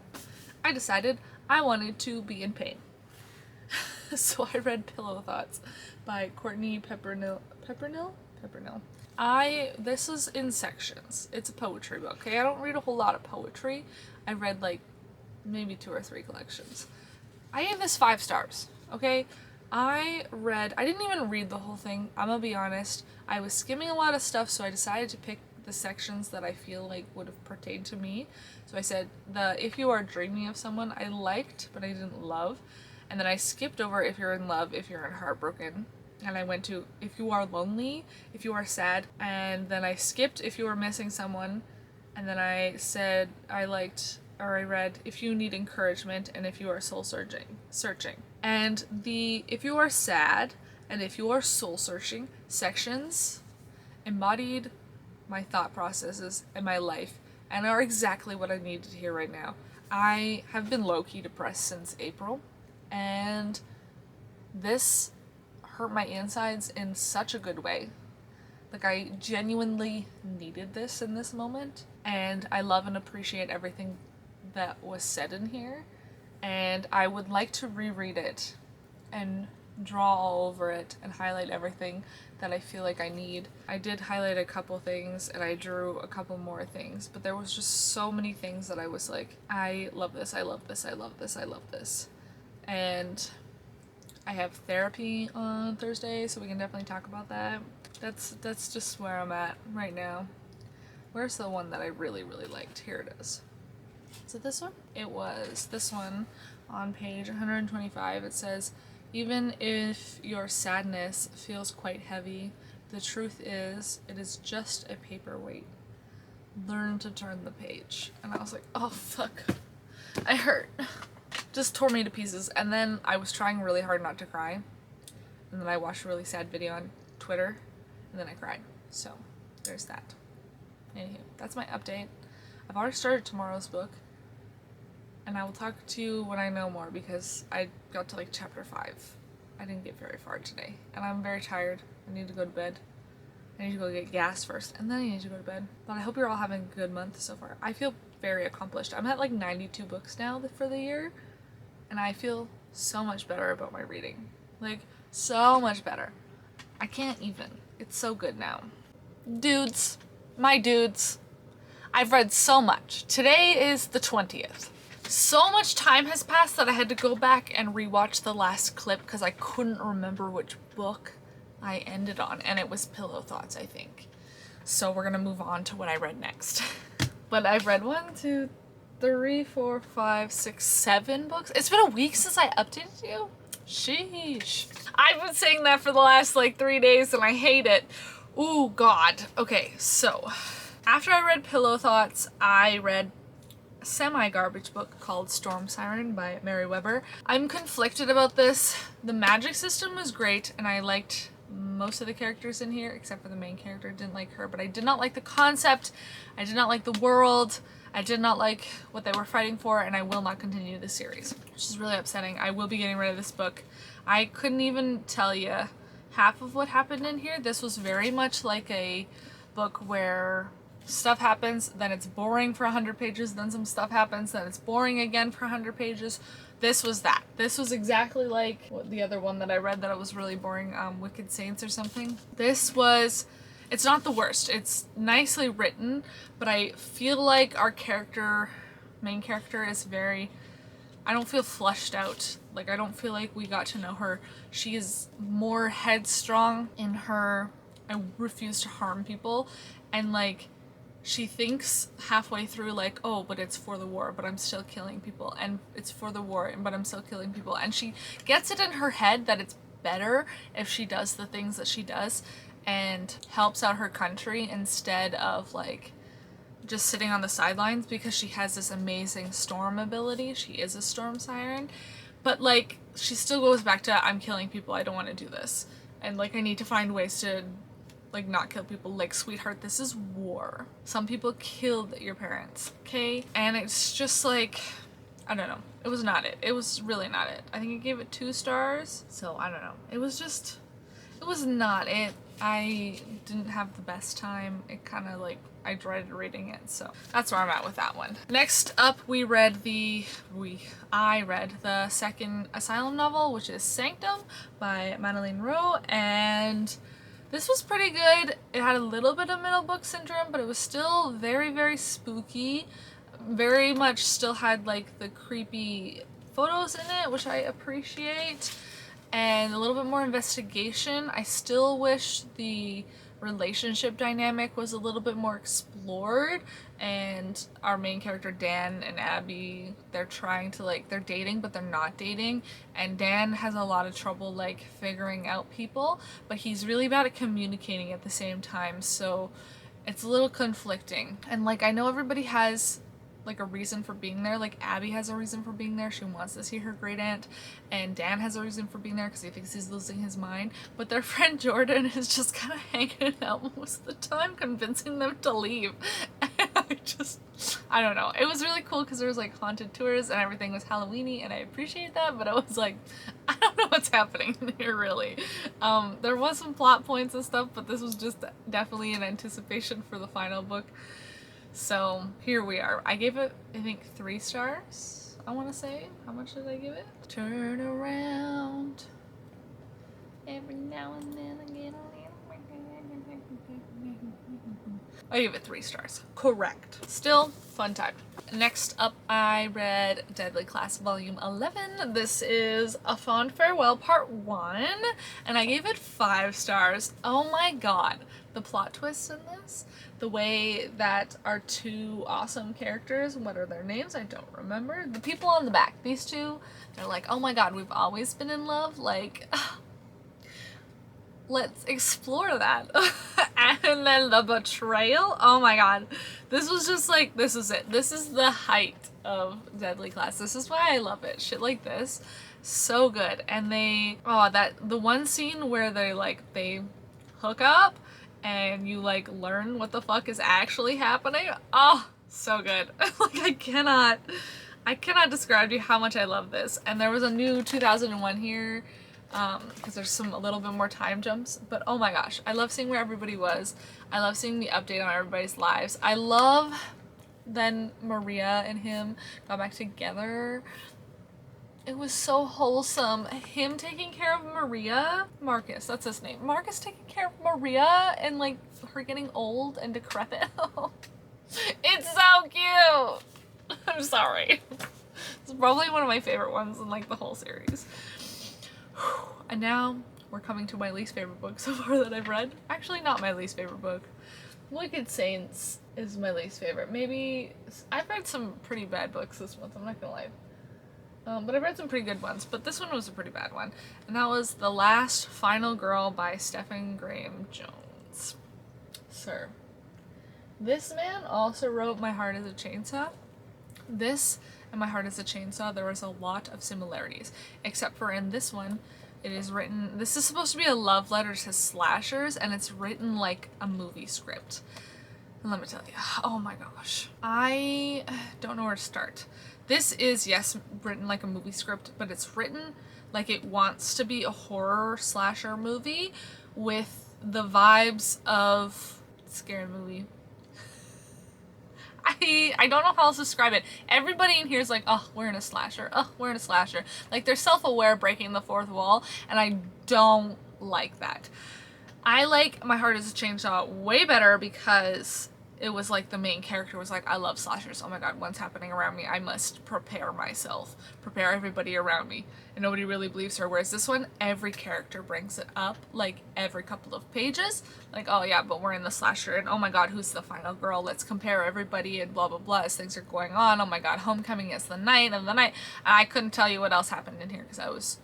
I decided I wanted to be in pain. So I read Pillow Thoughts by Courtney Peppernill. This is in sections. It's a poetry book, okay? I don't read a whole lot of poetry. I read like maybe 2 or 3 collections. I gave this 5 stars, okay? I didn't even read the whole thing, I'm gonna be honest. I was skimming a lot of stuff, so I decided to pick the sections that I feel like would have pertained to me. So I said, If You Are Dreaming of Someone, I liked, but I didn't love. And then I skipped over If You're in Love, If You're Heartbroken. And I went to If You Are Lonely, If You Are Sad. And then I skipped If You Are Missing Someone. And then I said I read If You Need Encouragement and If You Are Soul Searching. And the If You Are Sad and If You Are Soul Searching sections embodied my thought processes and my life and are exactly what I needed to hear right now. I have been low-key depressed since April, and this hurt my insides in such a good way. Like, I genuinely needed this in this moment, and I love and appreciate everything that was said in here, and I would like to reread it and draw all over it and highlight everything that I feel like I need. I did highlight a couple things and I drew a couple more things, but there was just so many things that I was like, I love this, I love this, I love this, I love this. And I have therapy on Thursday, so we can definitely talk about that. That's just where I'm at right now. Where's the one that I really, really liked? Here it is. Is it this one? It was this one on page 125. It says, even if your sadness feels quite heavy, the truth is, it is just a paperweight. Learn to turn the page. And I was like, oh fuck. I hurt. Just tore me to pieces. And then I was trying really hard not to cry. And then I watched a really sad video on Twitter. And then I cried. So, there's that. Anywho, that's my update. I've already started tomorrow's book. And I will talk to you when I know more because I got to like chapter 5. I didn't get very far today. And I'm very tired. I need to go to bed. I need to go get gas first and then I need to go to bed. But I hope you're all having a good month so far. I feel very accomplished. I'm at like 92 books now for the year. And I feel so much better about my reading. Like, so much better. I can't even. It's so good now. Dudes. My dudes. I've read so much. Today is the 20th. So much time has passed that I had to go back and rewatch the last clip because I couldn't remember which book I ended on, and it was Pillow Thoughts, I think. So we're gonna move on to what I read next. But I've read 1, 2, 3, 4, 5, 6, 7 books. It's been a week since I updated you. Sheesh. I've been saying that for the last like 3 days and I hate it. Ooh, God. Okay, so after I read Pillow Thoughts, I read semi-garbage book called Storm Siren by Mary Weber. I'm conflicted about this. The magic system was great, and I liked most of the characters in here, except for the main character. Didn't like her, but I did not like the concept. I did not like the world. I did not like what they were fighting for, and I will not continue the series, which is really upsetting. I will be getting rid of this book. I couldn't even tell you half of what happened in here. This was very much like a book where stuff happens, then it's boring for 100 pages, then some stuff happens, then it's boring again for 100 pages. This was that. This was exactly like the other one that I read that it was really boring, Wicked Saints or something. This was, it's not the worst. It's nicely written, but I feel like our main character is very, I don't feel fleshed out. Like, I don't feel like we got to know her. She is more headstrong in her, I refuse to harm people, and like, she thinks halfway through like, oh, but it's for the war, but I'm still killing people, and it's for the war, but I'm still killing people, and she gets it in her head that it's better if she does the things that she does and helps out her country instead of like just sitting on the sidelines, because she has this amazing storm ability. She is a storm siren, but like she still goes back to, I'm killing people, I don't want to do this, and like I need to find ways to like not kill people. Like, sweetheart, this is war. Some people killed your parents, okay? And it's just like, I don't know. It was not it. It was really not it. I think I gave it 2 stars. So I don't know. It was not it. I didn't have the best time. It kind of like, I dreaded reading it. So that's where I'm at with that one. Next up, I read the second Asylum novel, which is Sanctum by Madeleine Rowe, and this was pretty good. It had a little bit of middle book syndrome, but it was still very, very spooky. Very much still had like the creepy photos in it, which I appreciate, and a little bit more investigation. I still wish the relationship dynamic was a little bit more explored, and our main character Dan and Abby, they're trying to like, they're dating but they're not dating, and Dan has a lot of trouble like figuring out people, but he's really bad at communicating at the same time, so it's a little conflicting. And like, I know everybody has like a reason for being there. Like, Abby has a reason for being there. She wants to see her great aunt, and Dan has a reason for being there because he thinks he's losing his mind. But their friend Jordan is just kind of hanging out most of the time, convincing them to leave. And I don't know. It was really cool because there was like haunted tours and everything was Halloweeny, and I appreciate that. But I was like, I don't know what's happening here really. There was some plot points and stuff, but this was just definitely in anticipation for the final book. So here we are. I gave it, I think, 3 stars, I want to say. How much did I give it? Turn around. Every now and then I get a little. I gave it 3 stars. Correct. Still, fun time. Next up, I read Deadly Class Volume 11. This is A Fond Farewell Part 1, and I gave it 5 stars. Oh my god. The plot twists in this, the way that our 2 awesome characters, what are their names? I don't remember. The people on the back, these 2, they're like, oh my god, we've always been in love. Like, let's explore that. And then the betrayal, oh my god. This was just like, this is it. This is the height of Deadly Class. This is why I love it. Shit like this, so good. And the one scene where they hook up and you like learn what the fuck is actually happening. Oh, so good. Like, I cannot describe to you how much I love this. And there was a new 2001 here, because there's a little bit more time jumps, but oh my gosh, I love seeing where everybody was. I love seeing the update on everybody's lives. I love then Maria and him got back together. It was so wholesome. Him taking care of Maria, Marcus, that's his name. Marcus taking care of Maria and like her getting old and decrepit. It's so cute. I'm sorry. It's probably one of my favorite ones in like the whole series. And now we're coming to my least favorite book so far that I've read. Actually, not my least favorite book. Wicked Saints is my least favorite. Maybe I've read some pretty bad books this month, I'm not gonna lie. But I've read some pretty good ones, but this one was a pretty bad one. And that was The Last Final Girl by Stephen Graham Jones. Sir, this man also wrote My Heart is a Chainsaw. This and My Heart is a Chainsaw, there was a lot of similarities, except for in this one, it is written, this is supposed to be a love letter to slashers, and it's written like a movie script. And let me tell you, oh my gosh, I don't know where to start. This is, yes, written like a movie script, but it's written like it wants to be a horror slasher movie with the vibes of scary movie. I don't know how else to describe it. Everybody in here is like, oh, we're in a slasher. Oh, we're in a slasher. Like, they're self-aware, breaking the fourth wall, and I don't like that. I like My Heart is a Chainsaw way better because it was like the main character was like, I love slashers. Oh my god, what's happening around me? I must prepare myself. Prepare everybody around me. And nobody really believes her. Whereas this one, every character brings it up like every couple of pages. Like, oh yeah, but we're in the slasher. And oh my god, who's the final girl? Let's compare everybody and blah blah blah as things are going on. Oh my god, homecoming is the night of the night. And I couldn't tell you what else happened in here because I was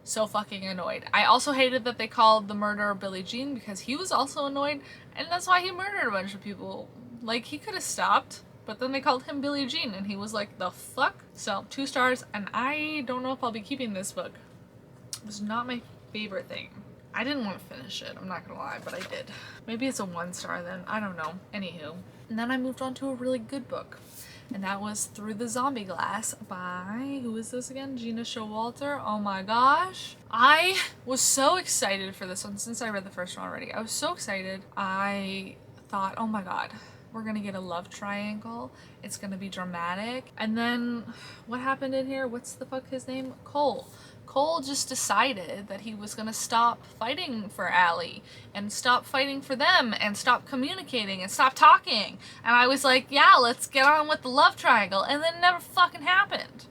so fucking annoyed. I also hated that they called the murderer Billie Jean because he was also annoyed, and that's why he murdered a bunch of people. Like, he could have stopped, but then they called him Billie Jean, and he was like, the fuck? So, 2 stars, and I don't know if I'll be keeping this book. It was not my favorite thing. I didn't want to finish it, I'm not gonna lie, but I did. Maybe it's a 1 star then, I don't know. Anywho. And then I moved on to a really good book. And that was Through the Zombie Glass by, who is this again? Gina Showalter. Oh my gosh. I was so excited for this one since I read the first one already. I was so excited. I thought, oh my god, we're gonna get a love triangle. It's gonna be dramatic. And then, what happened in here? What's the fuck his name? Cole. Cole just decided that he was gonna stop fighting for Allie and stop fighting for them and stop communicating and stop talking. And I was like, yeah, let's get on with the love triangle. And then it never fucking happened.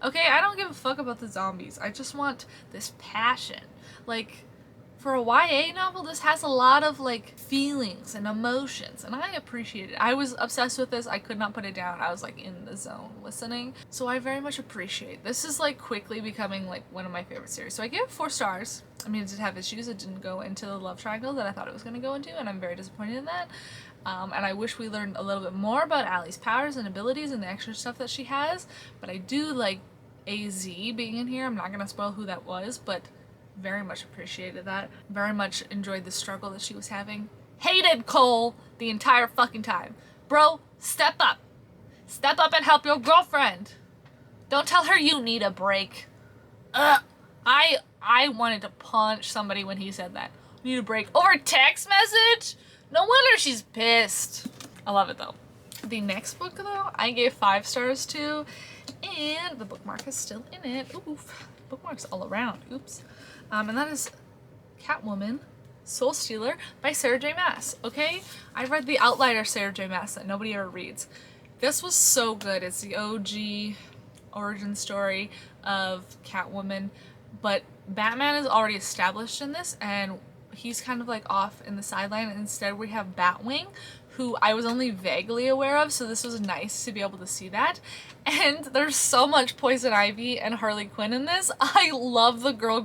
Okay, I don't give a fuck about the zombies. I just want this passion. Like, for a YA novel, this has a lot of like feelings and emotions, and I appreciate it. I was obsessed with this. I could not put it down. I was like in the zone listening. So I very much appreciate. This is like quickly becoming like one of my favorite series. So I gave it 4 stars. I mean, it did have issues. It didn't go into the love triangle that I thought it was going to go into, and I'm very disappointed in that. And I wish we learned a little bit more about Allie's powers and abilities and the extra stuff that she has. But I do like AZ being in here. I'm not going to spoil who that was, but very much appreciated that. Very much enjoyed the struggle that she was having. Hated Cole the entire fucking time. Bro, step up. Step up and help your girlfriend. Don't tell her you need a break. Ugh. I wanted to punch somebody when he said that. Need a break. Over text message? No wonder she's pissed. I love it though. The next book though, I gave 5 stars to, and the bookmark is still in it. Oof. Bookmarks all around. Oops. And that is Catwoman, Soul Stealer by Sarah J. Maas. Okay? I read the Outlier Sarah J. Maas that nobody ever reads. This was so good. It's the OG origin story of Catwoman, but Batman is already established in this, and he's kind of like off in the sideline. Instead, we have Batwing, who I was only vaguely aware of, so this was nice to be able to see that. And there's so much Poison Ivy and Harley Quinn in this. I love the girl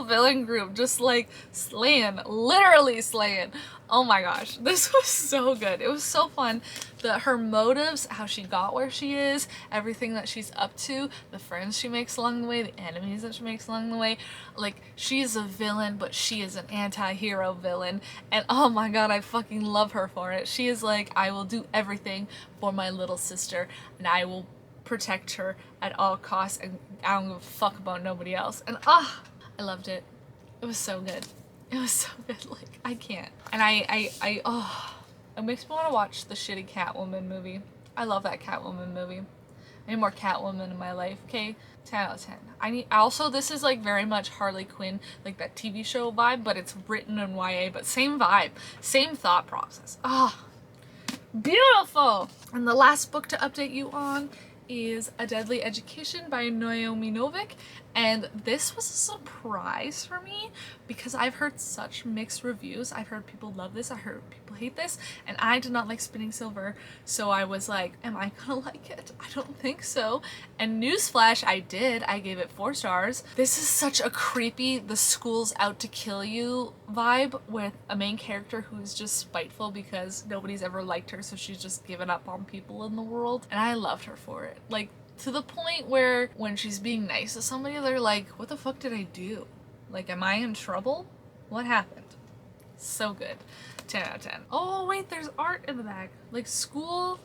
villain group, just like slaying, literally slaying. Oh my gosh, this was so good. It was so fun. Her motives, how she got where she is, everything that she's up to, the friends she makes along the way, the enemies that she makes along the way. Like, she's a villain, but she is an anti-hero villain. And oh my god, I fucking love her for it. She is like, I will do everything for my little sister, and I will protect her at all costs, and I don't give a fuck about nobody else. And I loved it. It was so good. It was so good. Like, I can't. And it makes me want to watch the shitty Catwoman movie. I love that Catwoman movie. I need more Catwoman in my life. Okay, 10 out of 10. Also, this is like very much Harley Quinn, like that TV show vibe, but it's written in YA, but same vibe, same thought process. Beautiful. And the last book to update you on is A Deadly Education by Naomi Novik. And this was a surprise for me because I've heard such mixed reviews. I've heard people love this, I heard people hate this, and I did not like Spinning Silver, so I was like, am I gonna like it? I don't think so. And newsflash, I did. I gave it 4 stars. This is such a creepy, the school's out to kill you vibe with a main character who's just spiteful because nobody's ever liked her, so she's just given up on people in the world. And I loved her for it. Like, to the point where when she's being nice to somebody, they're like, what the fuck did I do? Like, am I in trouble? What happened? So good. 10 out of 10. Oh wait, there's art in the back. Like school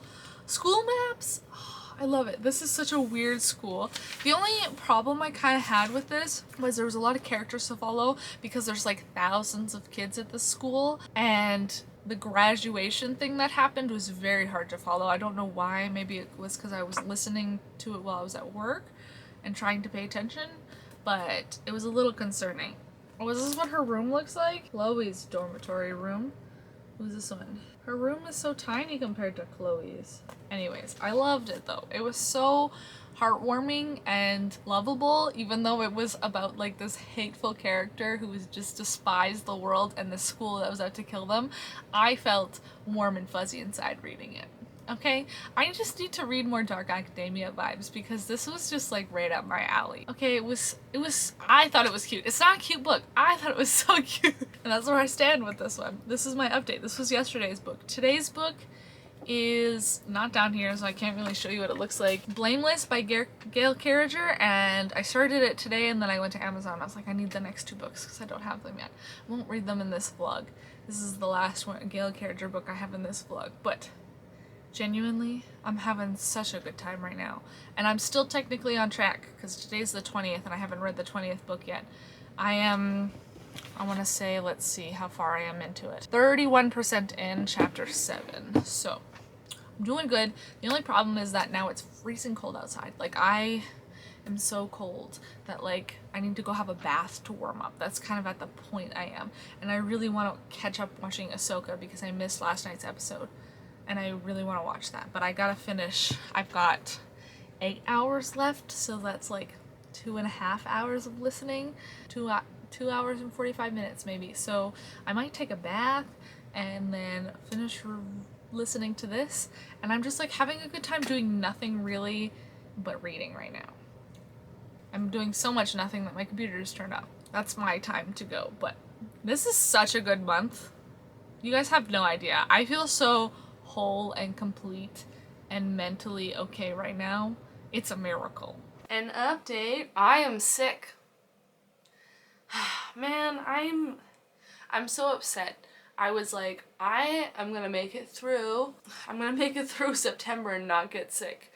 maps. Oh, I love it. This is such a weird school. The only problem I kind of had with this was there was a lot of characters to follow because there's like thousands of kids at this school, and the graduation thing that happened was very hard to follow. I don't know why. Maybe it was because I was listening to it while I was at work and trying to pay attention, but it was a little concerning. Oh, is this what her room looks like? Chloe's dormitory room. Who's this one? Her room is so tiny compared to Chloe's. Anyways, I loved it though. It was so heartwarming and lovable, even though it was about like this hateful character who was just despised the world and the school that was out to kill them. I felt warm and fuzzy inside reading it. Okay, I just need to read more Dark Academia vibes because this was just like right up my alley. Okay, it was, I thought it was cute. It's not a cute book. I thought it was so cute. And that's where I stand with this one. This is my update. This was yesterday's book. Today's book is not down here, so I can't really show you what it looks like. Blameless by Gail Carriger, and I started it today and then I went to Amazon. I was like, I need the next 2 books because I don't have them yet. I won't read them in this vlog. This is the last one, Gail Carriger book I have in this vlog, but genuinely, I'm having such a good time right now. And I'm still technically on track because today's the 20th and I haven't read the 20th book yet. I want to say, let's see how far I am into it. 31% in chapter 7. So, I'm doing good. The only problem is that now it's freezing cold outside. Like, I am so cold that like I need to go have a bath to warm up. That's kind of at the point I am. And I really want to catch up watching Ahsoka because I missed last night's episode. And I really want to watch that, but I gotta finish. I've got 8 hours left, so that's like 2.5 hours of listening, 2 hours and 45 minutes maybe. So I might take a bath and then finish listening to this, and I'm just like having a good time doing nothing really but reading right now. I'm doing so much nothing that my computer just turned off. That's my time to go, but this is such a good month. You guys have no idea. I feel so whole and complete and mentally okay right now. It's a miracle. An update. I am sick. Man, I'm so upset. I was like, I am gonna make it through. I'm gonna make it through September and not get sick.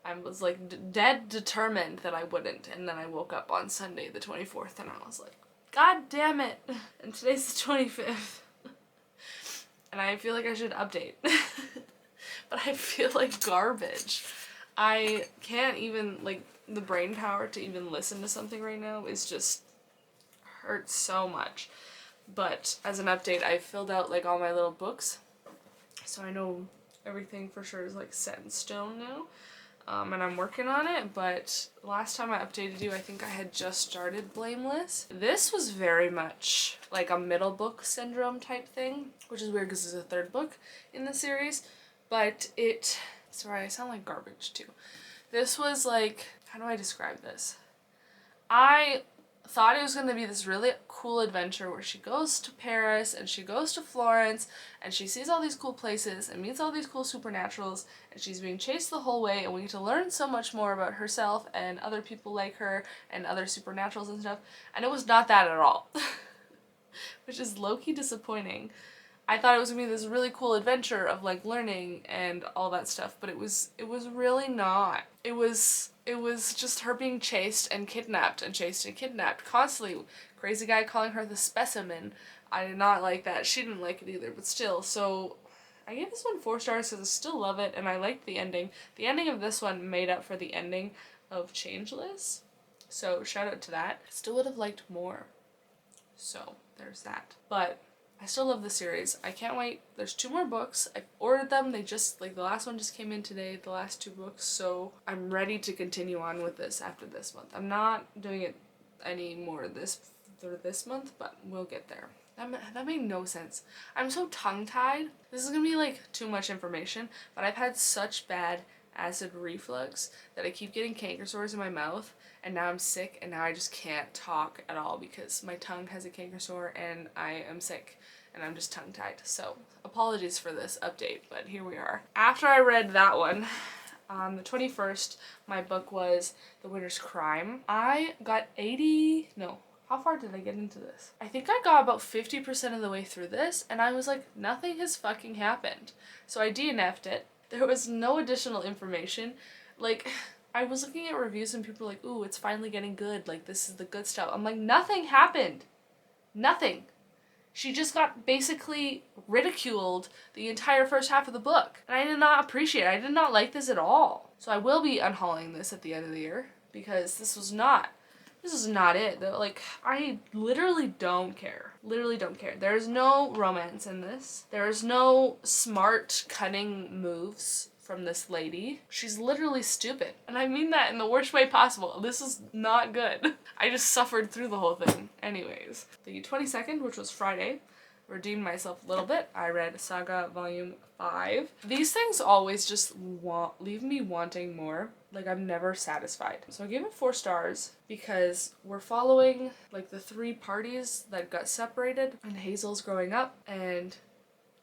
I was like dead determined that I wouldn't, and then I woke up on Sunday the 24th and I was like, God damn it. And today's the 25th. And I feel like I should update. But I feel like garbage. I can't even, like, the brain power to even listen to something right now is just hurts so much. But as an update, I filled out like all my little books, so I know everything for sure is like set in stone now. And I'm working on it, but last time I updated you, I think I had just started Blameless. This was very much like a middle book syndrome type thing, which is weird because it's the 3rd book in the series, but sorry, I sound like garbage too. This was like, how do I describe this? I thought it was going to be this really cool adventure where she goes to Paris and she goes to Florence and she sees all these cool places and meets all these cool supernaturals, and she's being chased the whole way, and we get to learn so much more about herself and other people like her and other supernaturals and stuff, and it was not that at all. Which is low-key disappointing. I thought it was gonna be this really cool adventure of like learning and all that stuff, but it was really not. It was just her being chased and kidnapped and chased and kidnapped constantly. Crazy guy calling her the specimen. I did not like that. She didn't like it either, but still. So I gave this one 4 stars because I still love it and I liked the ending. The ending of this one made up for the ending of Changeless. So shout out to that. Still would have liked more. So there's that. But I still love the series. I can't wait. There's 2 more books. I ordered them. They just, like, the last one just came in today, the last 2 books, so I'm ready to continue on with this after this month. I'm not doing it anymore this month, but we'll get there. That made no sense. I'm so tongue-tied. This is gonna be, like, too much information, but I've had such bad acid reflux that I keep getting canker sores in my mouth, and now I'm sick, and now I just can't talk at all because my tongue has a canker sore and I am sick and I'm just tongue-tied. So apologies for this update, but here we are. After I read that one, on the 21st, my book was The Winter's Crime. I got how far did I get into this? I think I got about 50% of the way through this, and I was like, nothing has fucking happened. So I DNF'd it. There was no additional information. Like, I was looking at reviews and people were like, ooh, it's finally getting good. Like, this is the good stuff. I'm like, nothing happened. Nothing. She just got basically ridiculed the entire first half of the book. And I did not appreciate it. I did not like this at all. So I will be unhauling this at the end of the year because this is not it. Like, I literally don't care. Literally don't care. There's no romance in this. There's no smart, cunning moves from this lady. She's literally stupid. And I mean that in the worst way possible. This is not good. I just suffered through the whole thing. Anyways, the 22nd, which was Friday, redeemed myself a little bit. I read Saga Volume 5. These things always just leave me wanting more. Like, I'm never satisfied. So I gave it 4 stars because we're following, like, the 3 parties that got separated, and Hazel's growing up, and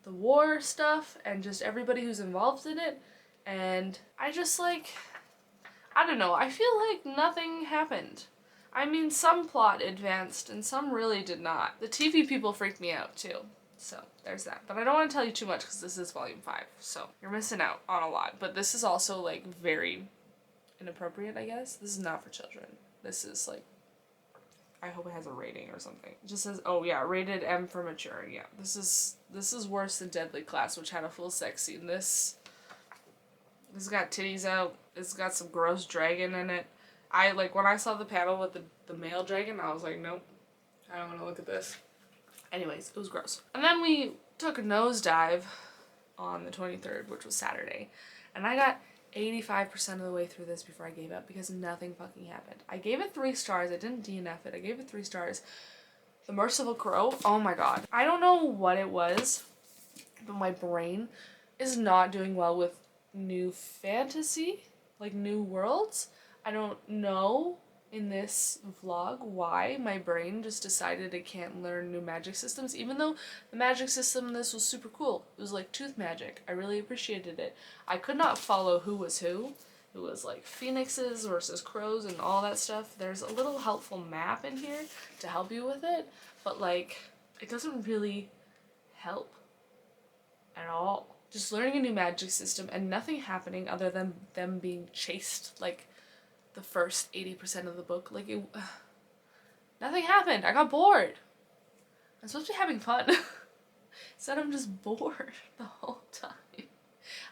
the war stuff, and just everybody who's involved in it. And I just, like, I don't know, I feel like nothing happened. I mean, some plot advanced and some really did not. The TV people freaked me out too. So there's that. But I don't want to tell you too much because this is volume 5. So you're missing out on a lot. But this is also, like, very inappropriate, I guess. This is not for children. This is, like, I hope it has a rating or something. It just says, oh yeah, rated M for mature. Yeah, this is worse than Deadly Class, which had a full sex scene. This got titties out. It's got some gross dragon in it. When I saw the panel with the male dragon, I was like, nope, I don't want to look at this. Anyways, it was gross. And then we took a nosedive on the 23rd, which was Saturday, and I got 85% of the way through this before I gave up because nothing fucking happened. I gave it 3 stars. I didn't DNF it. I gave it 3 stars. The Merciful Crow, oh my god. I don't know what it was, but my brain is not doing well with new fantasy, like new worlds. I don't know in this vlog why my brain just decided it can't learn new magic systems, even though the magic system in this was super cool. It was like tooth magic. I really appreciated it. I could not follow who was who. It was like phoenixes versus crows and all that stuff. There's a little helpful map in here to help you with it, but like, it doesn't really help at all. Just learning a new magic system and nothing happening other than them being chased like the first 80% of the book. Like, nothing happened. I got bored. I'm supposed to be having fun. Instead, I'm just bored the whole time.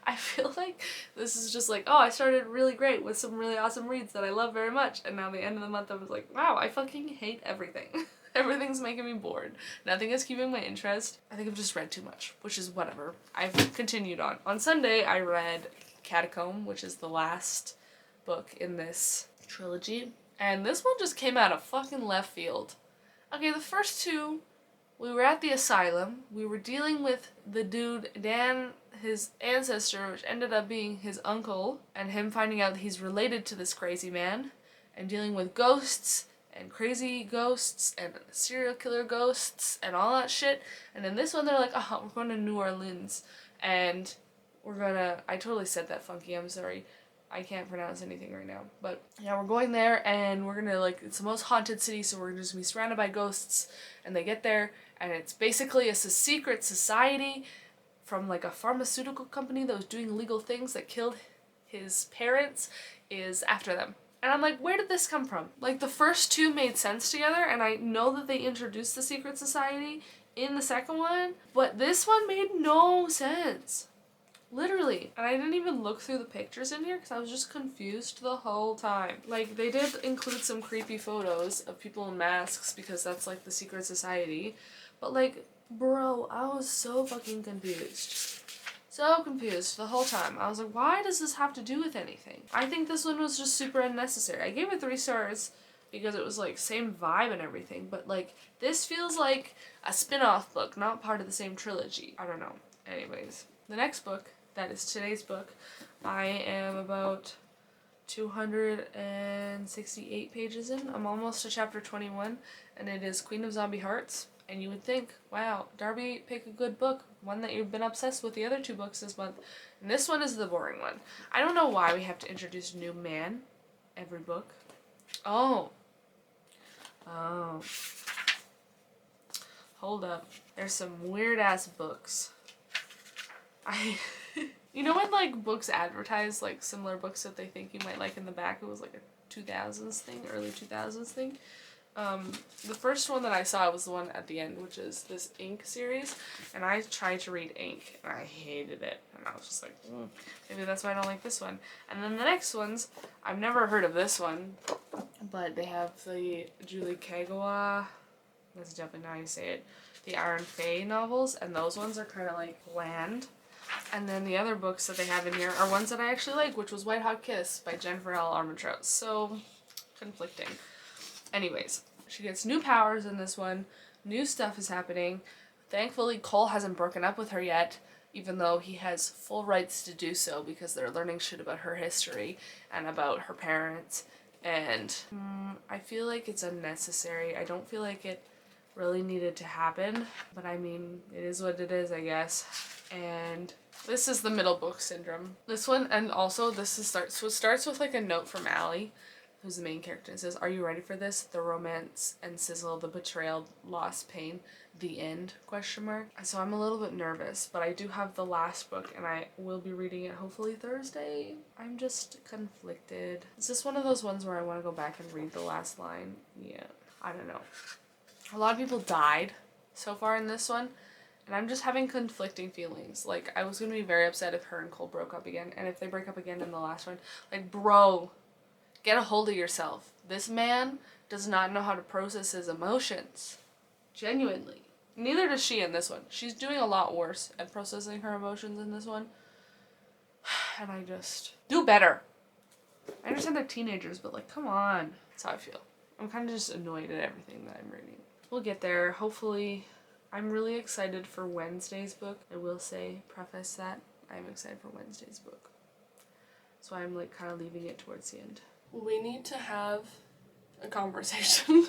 I feel like this is just like, oh, I started really great with some really awesome reads that I love very much, and now the end of the month I was like, wow, I fucking hate everything. Everything's making me bored. Nothing is keeping my interest. I think I've just read too much, which is whatever. I've continued on. On Sunday, I read Catacomb, which is the last book in this trilogy, and this one just came out of fucking left field. Okay, the first 2, we were at the asylum. We were dealing with the dude, Dan, his ancestor, which ended up being his uncle, and him finding out he's related to this crazy man, and dealing with ghosts, and crazy ghosts, and serial killer ghosts, and all that shit. And in this one, they're like, oh, we're going to New Orleans, and we're gonna, I totally said that funky, I'm sorry. I can't pronounce anything right now. But yeah, we're going there, and we're gonna, like, it's the most haunted city, so we're just gonna be surrounded by ghosts. And they get there, and it's basically a secret society from, like, a pharmaceutical company that was doing illegal things that killed his parents is after them. And I'm like, where did this come from? Like, the first 2 made sense together, and I know that they introduced the secret society in the second one, but this one made no sense. Literally. And I didn't even look through the pictures in here because I was just confused the whole time. Like, they did include some creepy photos of people in masks because that's, like, the secret society. But, like, Bro, I was so fucking confused. So confused the whole time. I was like, why does this have to do with anything? I think this one was just super unnecessary. I gave it 3 stars because it was like same vibe and everything, but like this feels like a spin-off book, not part of the same trilogy. I don't know. Anyways, the next book, that is today's book, I am about 268 pages in. I'm almost to chapter 21, and it is Queen of Zombie Hearts. And you would think, wow, Darby, pick a good book, one that you've been obsessed with the other 2 books this month. And this one is the boring one. I don't know why we have to introduce a new man every book. Oh. Hold up. There's some weird ass books. You know when like books advertise like similar books that they think you might like in the back? It was like a 2000s thing, early 2000s thing. The first one that I saw was the one at the end, which is this Ink series, and I tried to read Ink and I hated it, and I was just like, maybe that's why I don't like this one. And then the next ones, I've never heard of this one, but they have the Julie Kagawa, that's definitely not how you say it, the Iron Fey novels, and those ones are kind of like bland. And then the other books that they have in here are ones that I actually like, which was White Hot Kiss by Jennifer L. Armentrout. So, conflicting. Anyways, she gets new powers in this one. New stuff is happening. Thankfully, Cole hasn't broken up with her yet, even though he has full rights to do so because they're learning shit about her history and about her parents. And I feel like it's unnecessary. I don't feel like it really needed to happen, but I mean, it is what it is, I guess. And this is the middle book syndrome. This one, and also this is so it starts with like a note from Allie, who's the main character. It says, "Are you ready for this? The romance and sizzle, the betrayal, loss, pain, the end?" ? So I'm a little bit nervous, but I do have the last book and I will be reading it hopefully Thursday. I'm just conflicted. Is this one of those ones where I want to go back and read the last line? Yeah, I don't know. A lot of people died so far in this one, and I'm just having conflicting feelings. Like, I was going to be very upset if her and Cole broke up again, and if they break up again in the last one. Like, bro, get a hold of yourself. This man does not know how to process his emotions. Genuinely. Neither does she in this one. She's doing a lot worse at processing her emotions in this one. And I just... do better. I understand they're teenagers, but like, come on. That's how I feel. I'm kind of just annoyed at everything that I'm reading. We'll get there. Hopefully. I'm really excited for Wednesday's book. I will say, preface that, I'm excited for Wednesday's book. So I'm like kind of leaving it towards the end. We need to have a conversation.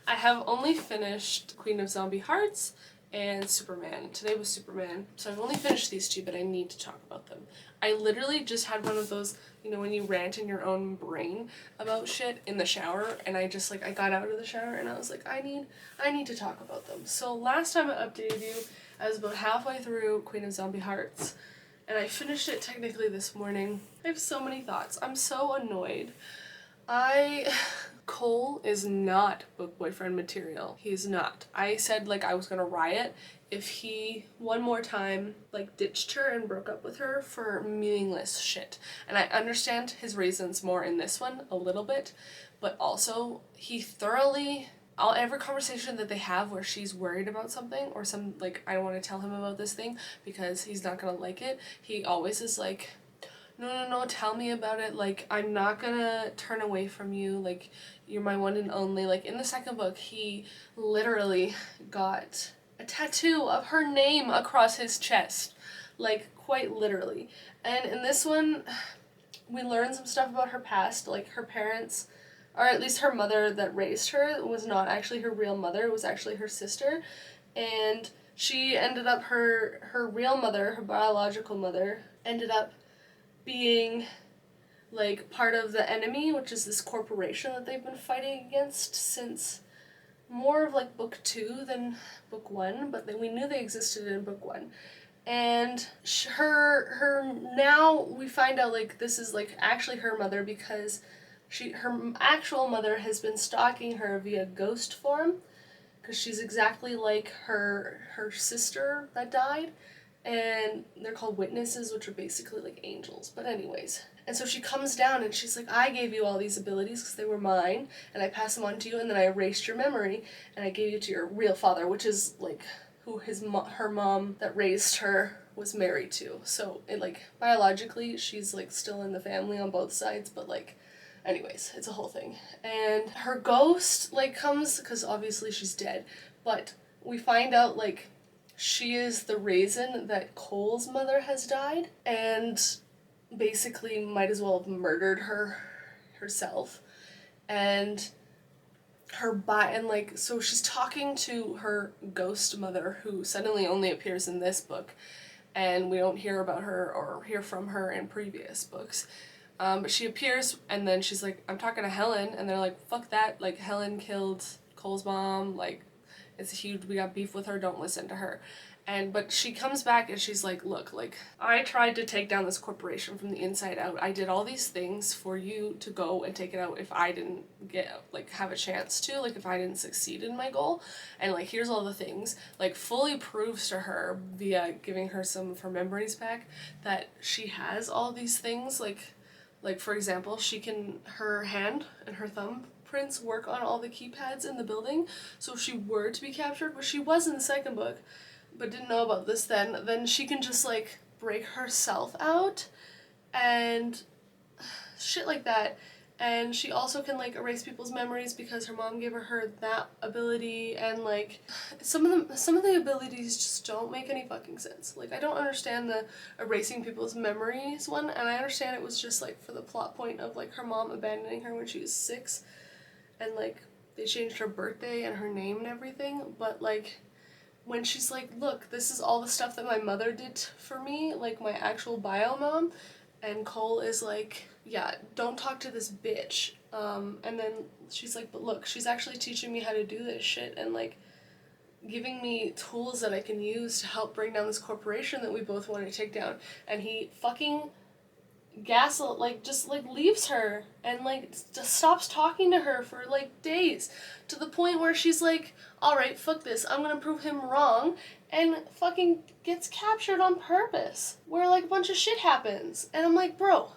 I have only finished Queen of Zombie Hearts and Superman. Today was Superman. So I've only finished these 2, but I need to talk about them. I literally just had one of those, you know, when you rant in your own brain about shit in the shower, and I just like, I got out of the shower and I was like, I need to talk about them. So last time I updated you, I was about halfway through Queen of Zombie Hearts, and I finished it technically this morning. I have so many thoughts. I'm so annoyed. Cole is not book boyfriend material. He's not. I said like I was gonna riot if he one more time like ditched her and broke up with her for meaningless shit. And I understand his reasons more in this one a little bit, but also he thoroughly, every conversation that they have where she's worried about something or some like, I don't want to tell him about this thing because he's not gonna like it, he always is like, no, tell me about it, like, I'm not gonna turn away from you, like, you're my one and only. Like, in the second book, he literally got a tattoo of her name across his chest, like, quite literally. And in this one, we learn some stuff about her past, like, her parents, or at least her mother that raised her was not actually her real mother, it was actually her sister, and she ended up, her real mother, her biological mother, ended up being like part of the enemy, which is this corporation that they've been fighting against since more of like book 2 than book 1, but then we knew they existed in book 1. And her now we find out like this is like actually her mother because her actual mother has been stalking her via ghost form because she's exactly like her sister that died. And they're called witnesses, which are basically like angels. But anyways. And so she comes down and she's like, I gave you all these abilities because they were mine, and I passed them on to you, and then I erased your memory, and I gave you to your real father, which is like who her mom that raised her was married to. So it like biologically she's like still in the family on both sides, but like anyways, it's a whole thing. And her ghost like comes because obviously she's dead, but we find out like she is the reason that Cole's mother has died and basically might as well have murdered her herself. And so she's talking to her ghost mother who suddenly only appears in this book, and we don't hear about her or hear from her in previous books. But she appears and then she's like, I'm talking to Helen, and they're like, fuck that, like Helen killed Cole's mom, like it's huge, we got beef with her, don't listen to her. But she comes back and she's like, look, like, I tried to take down this corporation from the inside out. I did all these things for you to go and take it out if I didn't have a chance to, like, if I didn't succeed in my goal. And, like, here's all the things. Like, fully proves to her, via giving her some of her memories back, that she has all these things. Like for example, her hand and her thumb prints work on all the keypads in the building. So if she were to be captured, which she was in the second book, but didn't know about this then she can just like break herself out and shit like that. And she also can like erase people's memories because her mom gave her that ability. And like some of the abilities just don't make any fucking sense. Like I don't understand the erasing people's memories one, and I understand it was just like for the plot point of like her mom abandoning her when she was 6, and like they changed her birthday and her name and everything. But like when she's like, look, this is all the stuff that my mother did for me, like my actual bio mom, and Cole is like, yeah, don't talk to this bitch. And then she's like, but look, she's actually teaching me how to do this shit and like giving me tools that I can use to help bring down this corporation that we both want to take down. And he fucking just leaves her and like just stops talking to her for like days, to the point where she's like, alright, fuck this, I'm gonna prove him wrong, and fucking gets captured on purpose, where like a bunch of shit happens. And I'm like, bro,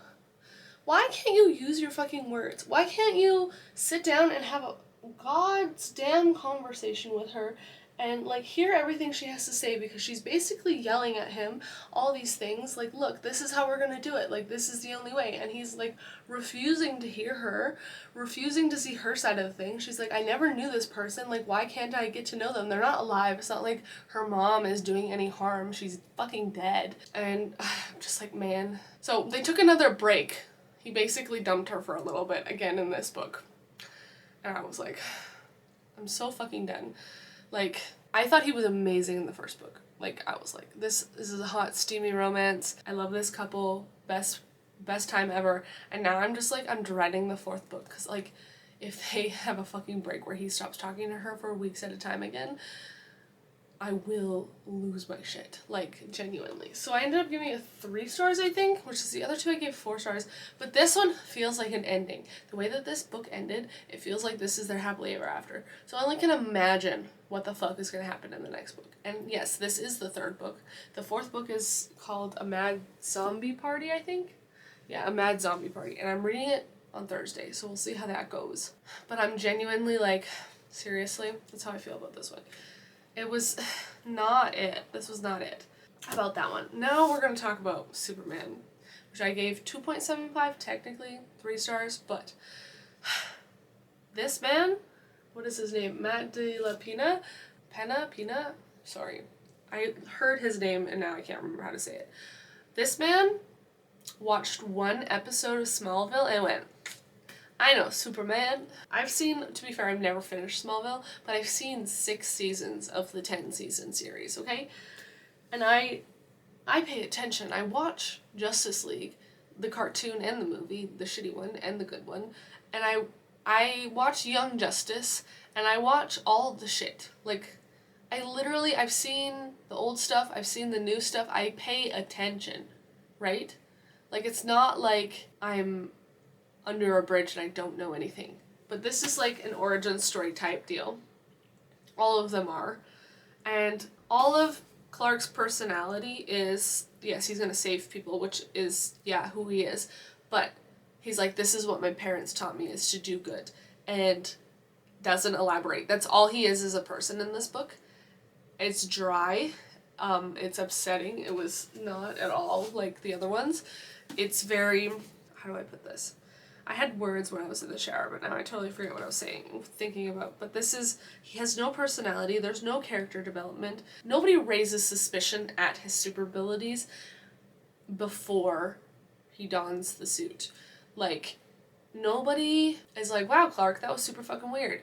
why can't you use your fucking words? Why can't you sit down and have a god's damn conversation with her and like hear everything she has to say? Because she's basically yelling at him all these things like, look, this is how we're gonna do it, like this is the only way. And he's like refusing to hear her, refusing to see her side of the thing. She's like, I never knew this person, like why can't I get to know them? They're not alive. It's not like her mom is doing any harm. She's fucking dead. And I'm just like, man. So they took another break. He basically dumped her for a little bit again in this book. And I was like, I'm so fucking done. Like, I thought he was amazing in the first book. Like, I was like, this is a hot, steamy romance. I love this couple. Best time ever. And now I'm just like, I'm dreading the fourth book. Because, like, if they have a fucking break where he stops talking to her for weeks at a time again, I will lose my shit, like, genuinely. So I ended up giving it 3 stars, I think, which is the other 2 I gave 4 stars, but this one feels like an ending. The way that this book ended, it feels like this is their happily ever after. So I only can imagine what the fuck is going to happen in the next book. And yes, this is the 3rd book. The 4th book is called A Mad Zombie Party, I think? Yeah, A Mad Zombie Party, and I'm reading it on Thursday, so we'll see how that goes. But I'm genuinely like, seriously, that's how I feel about this one. It was not it. This was not it. About that one. Now we're going to talk about Superman, which I gave 2.75, technically 3 stars, but this man, what is his name? Matt de la Pina? Pina? Sorry. I heard his name and now I can't remember how to say it. This man watched 1 episode of Smallville and went, I know Superman. I've seen, to be fair, I've never finished Smallville, but I've seen 6 seasons of the 10-season series, okay? And I pay attention. I watch Justice League, the cartoon and the movie, the shitty one and the good one, and I watch Young Justice, and I watch all the shit. Like, I've seen the old stuff, I've seen the new stuff, I pay attention, right? Like, it's not like I'm under a bridge and I don't know anything. But this is like an origin story type deal. All of them are. And all of Clark's personality is, yes, he's gonna save people, which is, yeah, who he is. But he's like, this is what my parents taught me, is to do good. And doesn't elaborate. That's all he is as a person in this book. It's dry. It's upsetting. It was not at all like the other ones. It's very, how do I put this? I had words when I was in the shower, but now I totally forget what I was thinking about. But he has no personality, there's no character development. Nobody raises suspicion at his super abilities before he dons the suit. Like, nobody is like, wow, Clark, that was super fucking weird.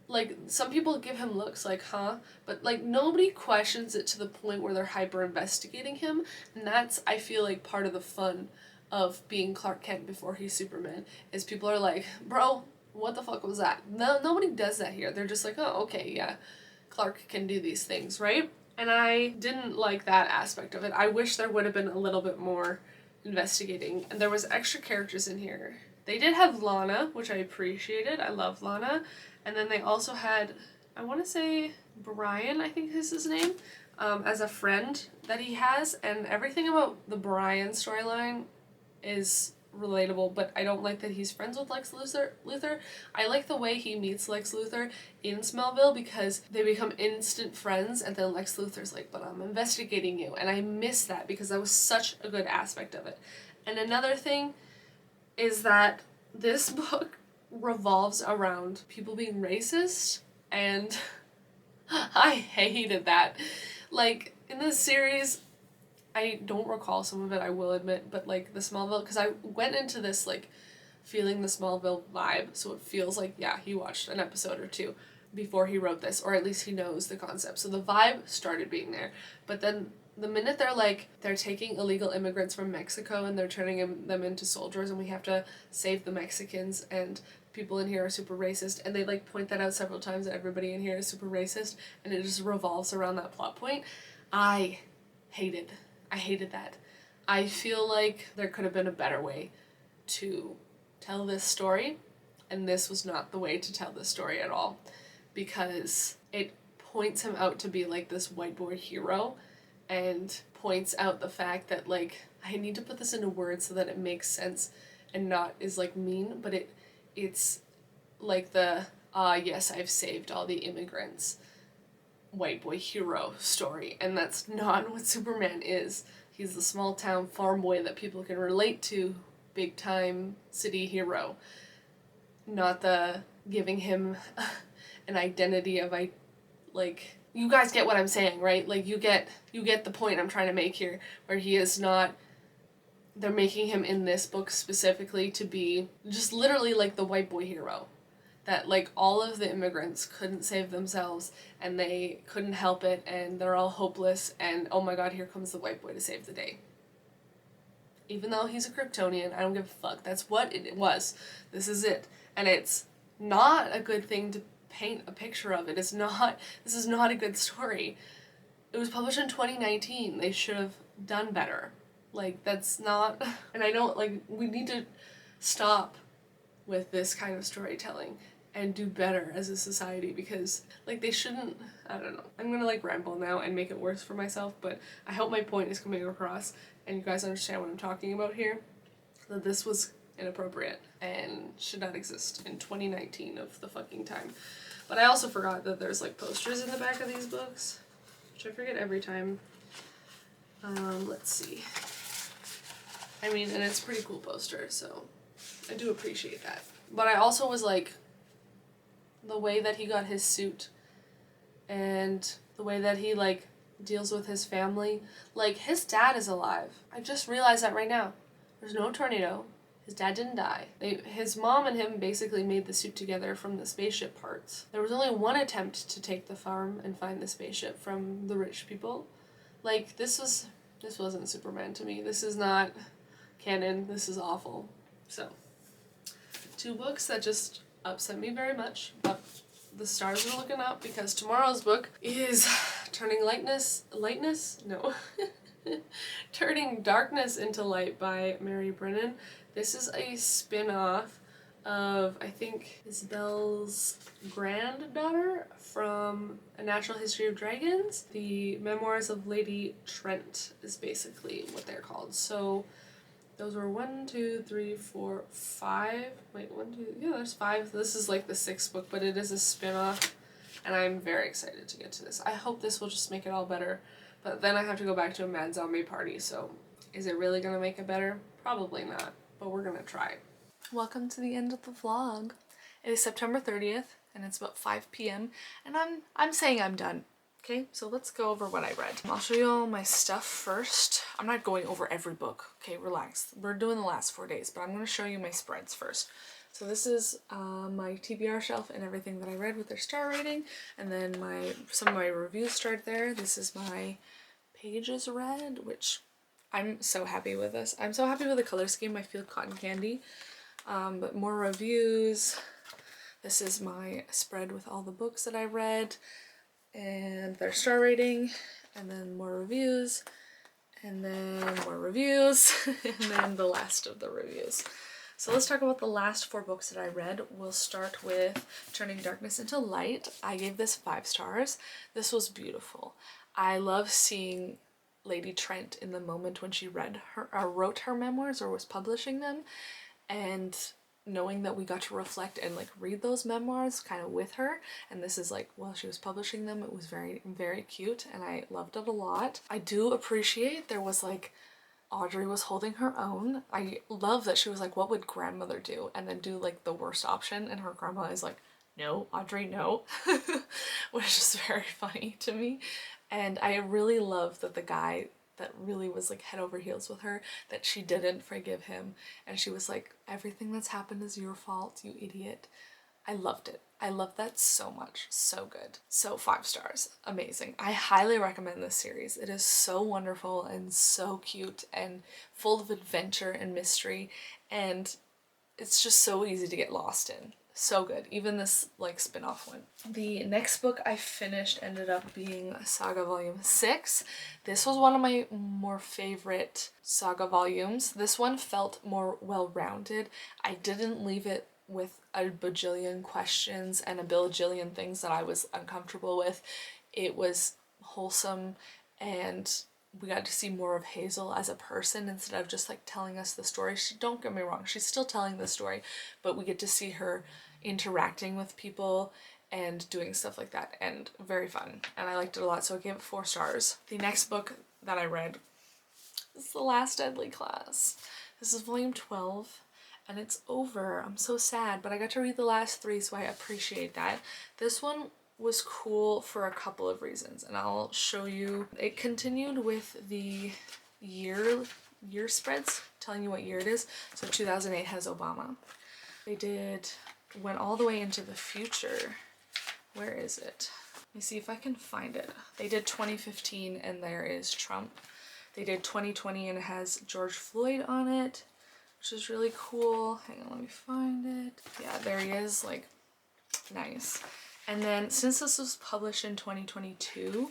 Like, some people give him looks like, huh? But, like, nobody questions it to the point where they're hyper-investigating him. And that's, I feel like, part of the fun of being Clark Kent before he's Superman, is people are like, bro, what the fuck was that? No, nobody does that here. They're just like, oh, okay, yeah, Clark can do these things, right? And I didn't like that aspect of it. I wish there would have been a little bit more investigating. And there was extra characters in here. They did have Lana, which I appreciated. I love Lana. And then they also had, I want to say Brian, I think is his name, as a friend that he has. And everything about the Brian storyline is relatable, but I don't like that he's friends with Lex Luthor. I like the way he meets Lex Luthor in Smallville because they become instant friends, and then Lex Luthor's like, but I'm investigating you. And I miss that because that was such a good aspect of it. And another thing is that this book revolves around people being racist, and I hated that. Like, in this series, I don't recall some of it, I will admit, but like the Smallville, because I went into this like feeling the Smallville vibe, so it feels like, yeah, he watched an episode or two before he wrote this, or at least he knows the concept. So the vibe started being there, but then the minute they're taking illegal immigrants from Mexico and they're turning them into soldiers, and we have to save the Mexicans, and people in here are super racist, and they like point that out several times, that everybody in here is super racist, and it just revolves around that plot point. I hated that. I feel like there could have been a better way to tell this story, and this was not the way to tell this story at all, because it points him out to be like this white boy hero, and points out the fact that, like, I need to put this into words so that it makes sense and not is like mean, but it's like the yes, I've saved all the immigrants white boy hero story, and that's not what Superman is. He's the small town farm boy that people can relate to, big time city hero. Not the giving him an identity of, like, you guys get what I'm saying, right? Like, you get the point I'm trying to make here, where he is not, they're making him in this book specifically to be just literally like the white boy hero. That, like, all of the immigrants couldn't save themselves, and they couldn't help it, and they're all hopeless, and oh my god, here comes the white boy to save the day. Even though he's a Kryptonian, I don't give a fuck. That's what it was. This is it. And it's not a good thing to paint a picture of. This is not a good story. It was published in 2019. They should have done better. Like, that's not, and I don't, like, we need to stop with this kind of storytelling and do better as a society, because, like, they shouldn't, I don't know. I'm gonna, like, ramble now and make it worse for myself, but I hope my point is coming across and you guys understand what I'm talking about here. That this was inappropriate and should not exist in 2019 of the fucking time. But I also forgot that there's, like, posters in the back of these books, which I forget every time. Let's see. I mean, and it's a pretty cool poster, so I do appreciate that. But I also was like, the way that he got his suit and the way that he, like, deals with his family. Like, his dad is alive. I just realized that right now. There's no tornado. His dad didn't die. His mom and him basically made the suit together from the spaceship parts. There was only one attempt to take the farm and find the spaceship from the rich people. Like, this wasn't Superman to me. This is not canon. This is awful. So, 2 books that just upset me very much, but the stars are looking up because tomorrow's book is Turning Darkness into Light by Mary Brennan. This is a spin-off of, I think, Isabel's granddaughter from A Natural History of Dragons. The Memoirs of Lady Trent is basically what they're called. So those were 1, 2, 3, 4, 5. Wait, 1, 2, yeah, there's 5. This is like the 6th book, but it is a spin-off. and I'm very excited to get to this. I hope this will just make it all better, but then I have to go back to a mad zombie party, so is it really gonna make it better? Probably not, but we're gonna try. Welcome to the end of the vlog. It is September 30th, and it's about 5 p.m., and I'm saying I'm done. Okay, so let's go over what I read. I'll show you all my stuff first. I'm not going over every book. Okay, relax. We're doing the last 4 days, but I'm going to show you my spreads first. So this is my TBR shelf and everything that I read with their star rating, and then some of my reviews start there. This is my pages read, which I'm so happy with this. I'm so happy with the color scheme. I feel cotton candy. But more reviews. This is my spread with all the books that I read and their star rating, and then more reviews, and then more reviews, and then the last of the reviews. So let's talk about the last 4 books that I read. We'll start with Turning Darkness into Light. I gave this 5 stars. This was beautiful. I love seeing Lady Trent in the moment when she wrote her memoirs or was publishing them, and knowing that we got to reflect and like read those memoirs kind of with her, and this is like while she was publishing them. It was very, very cute, and I loved it a lot. I do appreciate there was like Audrey was holding her own. I love that she was like, what would grandmother do, and then do like the worst option, and her grandma is like, no, Audrey, no. Which is very funny to me. And I really love that the guy that really was like head over heels with her, that she didn't forgive him, and she was like, everything that's happened is your fault, you idiot. I loved it. I loved that so much. So good. So 5 stars. Amazing. I highly recommend this series. It is so wonderful and so cute and full of adventure and mystery, and it's just so easy to get lost in. So good. Even this like spin-off one. The next book I finished ended up being Saga Volume 6. This was one of my more favorite Saga volumes. This one felt more well-rounded. I didn't leave it with a bajillion questions and a bajillion things that I was uncomfortable with. It was wholesome, and we got to see more of Hazel as a person instead of just like telling us the story. Don't get me wrong, she's still telling the story, but we get to see her interacting with people and doing stuff like that, and very fun, and I liked it a lot, so I gave it 4 stars. The next book that I read is The Last Deadly Class. This is volume 12, and it's over. I'm so sad, but I got to read the last 3, so I appreciate that. This one was cool for a couple of reasons, and I'll show you. It continued with the year spreads, telling you what year it is. So 2008 has Obama. They went all the way into the future. Where is it? Let me see if I can find it. They did 2015, and there is Trump. They did 2020, and it has George Floyd on it, which is really cool. Hang on, let me find it. Yeah, there he is, like, nice. And then since this was published in 2022,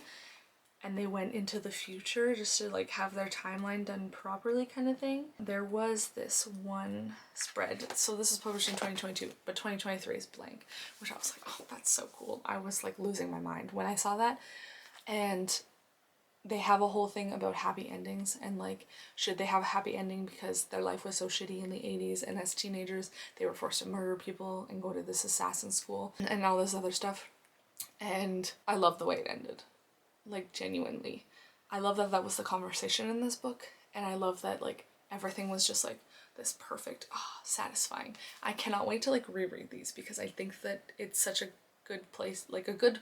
and they went into the future just to like have their timeline done properly kind of thing, there was this one spread. So this is published in 2022, but 2023 is blank, which I was like, oh, that's so cool. I was like losing my mind when I saw that. And they have a whole thing about happy endings, and like, should they have a happy ending because their life was so shitty in the 80s, and as teenagers they were forced to murder people and go to this assassin school and all this other stuff. And I love the way it ended, like genuinely. I love that that was the conversation in this book, and I love that like everything was just like this perfect, satisfying. I cannot wait to like reread these, because I think that it's such a good place, like a good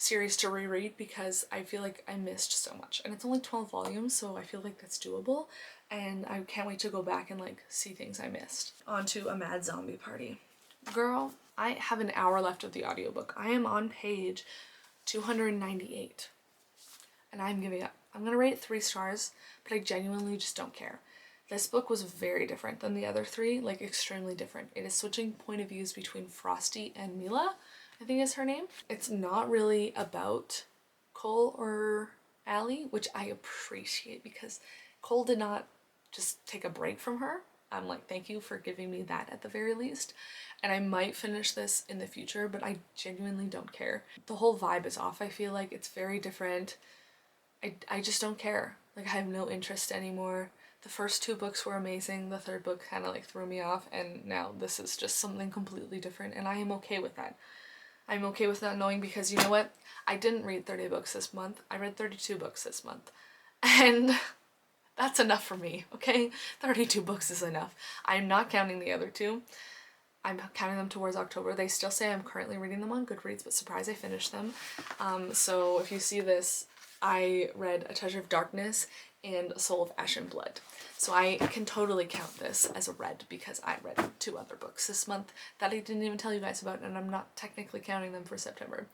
series to reread, because I feel like I missed so much, and it's only 12 volumes, so I feel like that's doable, and I can't wait to go back and like see things I missed. On to A Mad Zombie Party. Girl, I have an hour left of the audiobook. I am on page 298, and I'm giving up. I'm gonna rate it 3 stars, but I genuinely just don't care. This book was very different than the other 3, like extremely different. It is switching point of views between Frosty and Mila, I think is her name. It's not really about Cole or Allie, which I appreciate, because Cole did not just take a break from her. I'm like, thank you for giving me that at the very least. And I might finish this in the future, but I genuinely don't care. The whole vibe is off. I feel like it's very different. I just don't care. Like, I have no interest anymore. The first 2 books were amazing. The 3rd book kind of like threw me off, and now this is just something completely different, and I am okay with that. I'm okay with not knowing because you know what? I didn't read 30 books this month. I read 32 books this month. And that's enough for me, okay? 32 books is enough. I'm not counting the other two. I'm counting them towards October. They still say I'm currently reading them on Goodreads, but surprise, I finished them. So if you see this, I read A Treasure of Darkness and A Soul of Ash and Blood. So I can totally count this as a read because I read 2 other books this month that I didn't even tell you guys about, and I'm not technically counting them for September.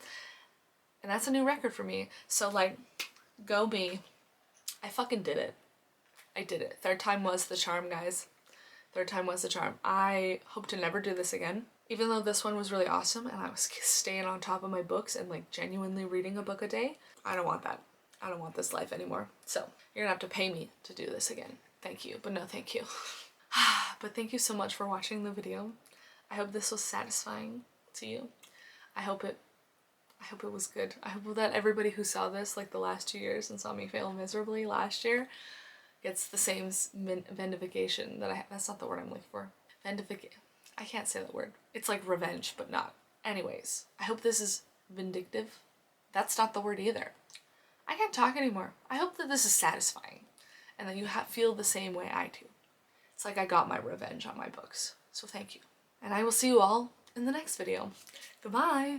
And that's a new record for me. So like, go me. I fucking did it. I did it. 3rd time was the charm, guys. 3rd time was the charm. I hope to never do this again. Even though this one was really awesome and I was staying on top of my books and like genuinely reading a book a day, I don't want that. I don't want this life anymore. So you're gonna have to pay me to do this again. Thank you, but no thank you. But thank you so much for watching the video. I hope this was satisfying to you. I hope it was good. I hope that everybody who saw this like the last 2 years and saw me fail miserably last year gets the same vindication that I have. That's not the word I'm looking for. I can't say that word. It's like revenge, but not. Anyways, I hope this is vindictive. That's not the word either. I can't talk anymore. I hope that this is satisfying and that you feel the same way I do. It's like I got my revenge on my books. So thank you. And I will see you all in the next video. Goodbye!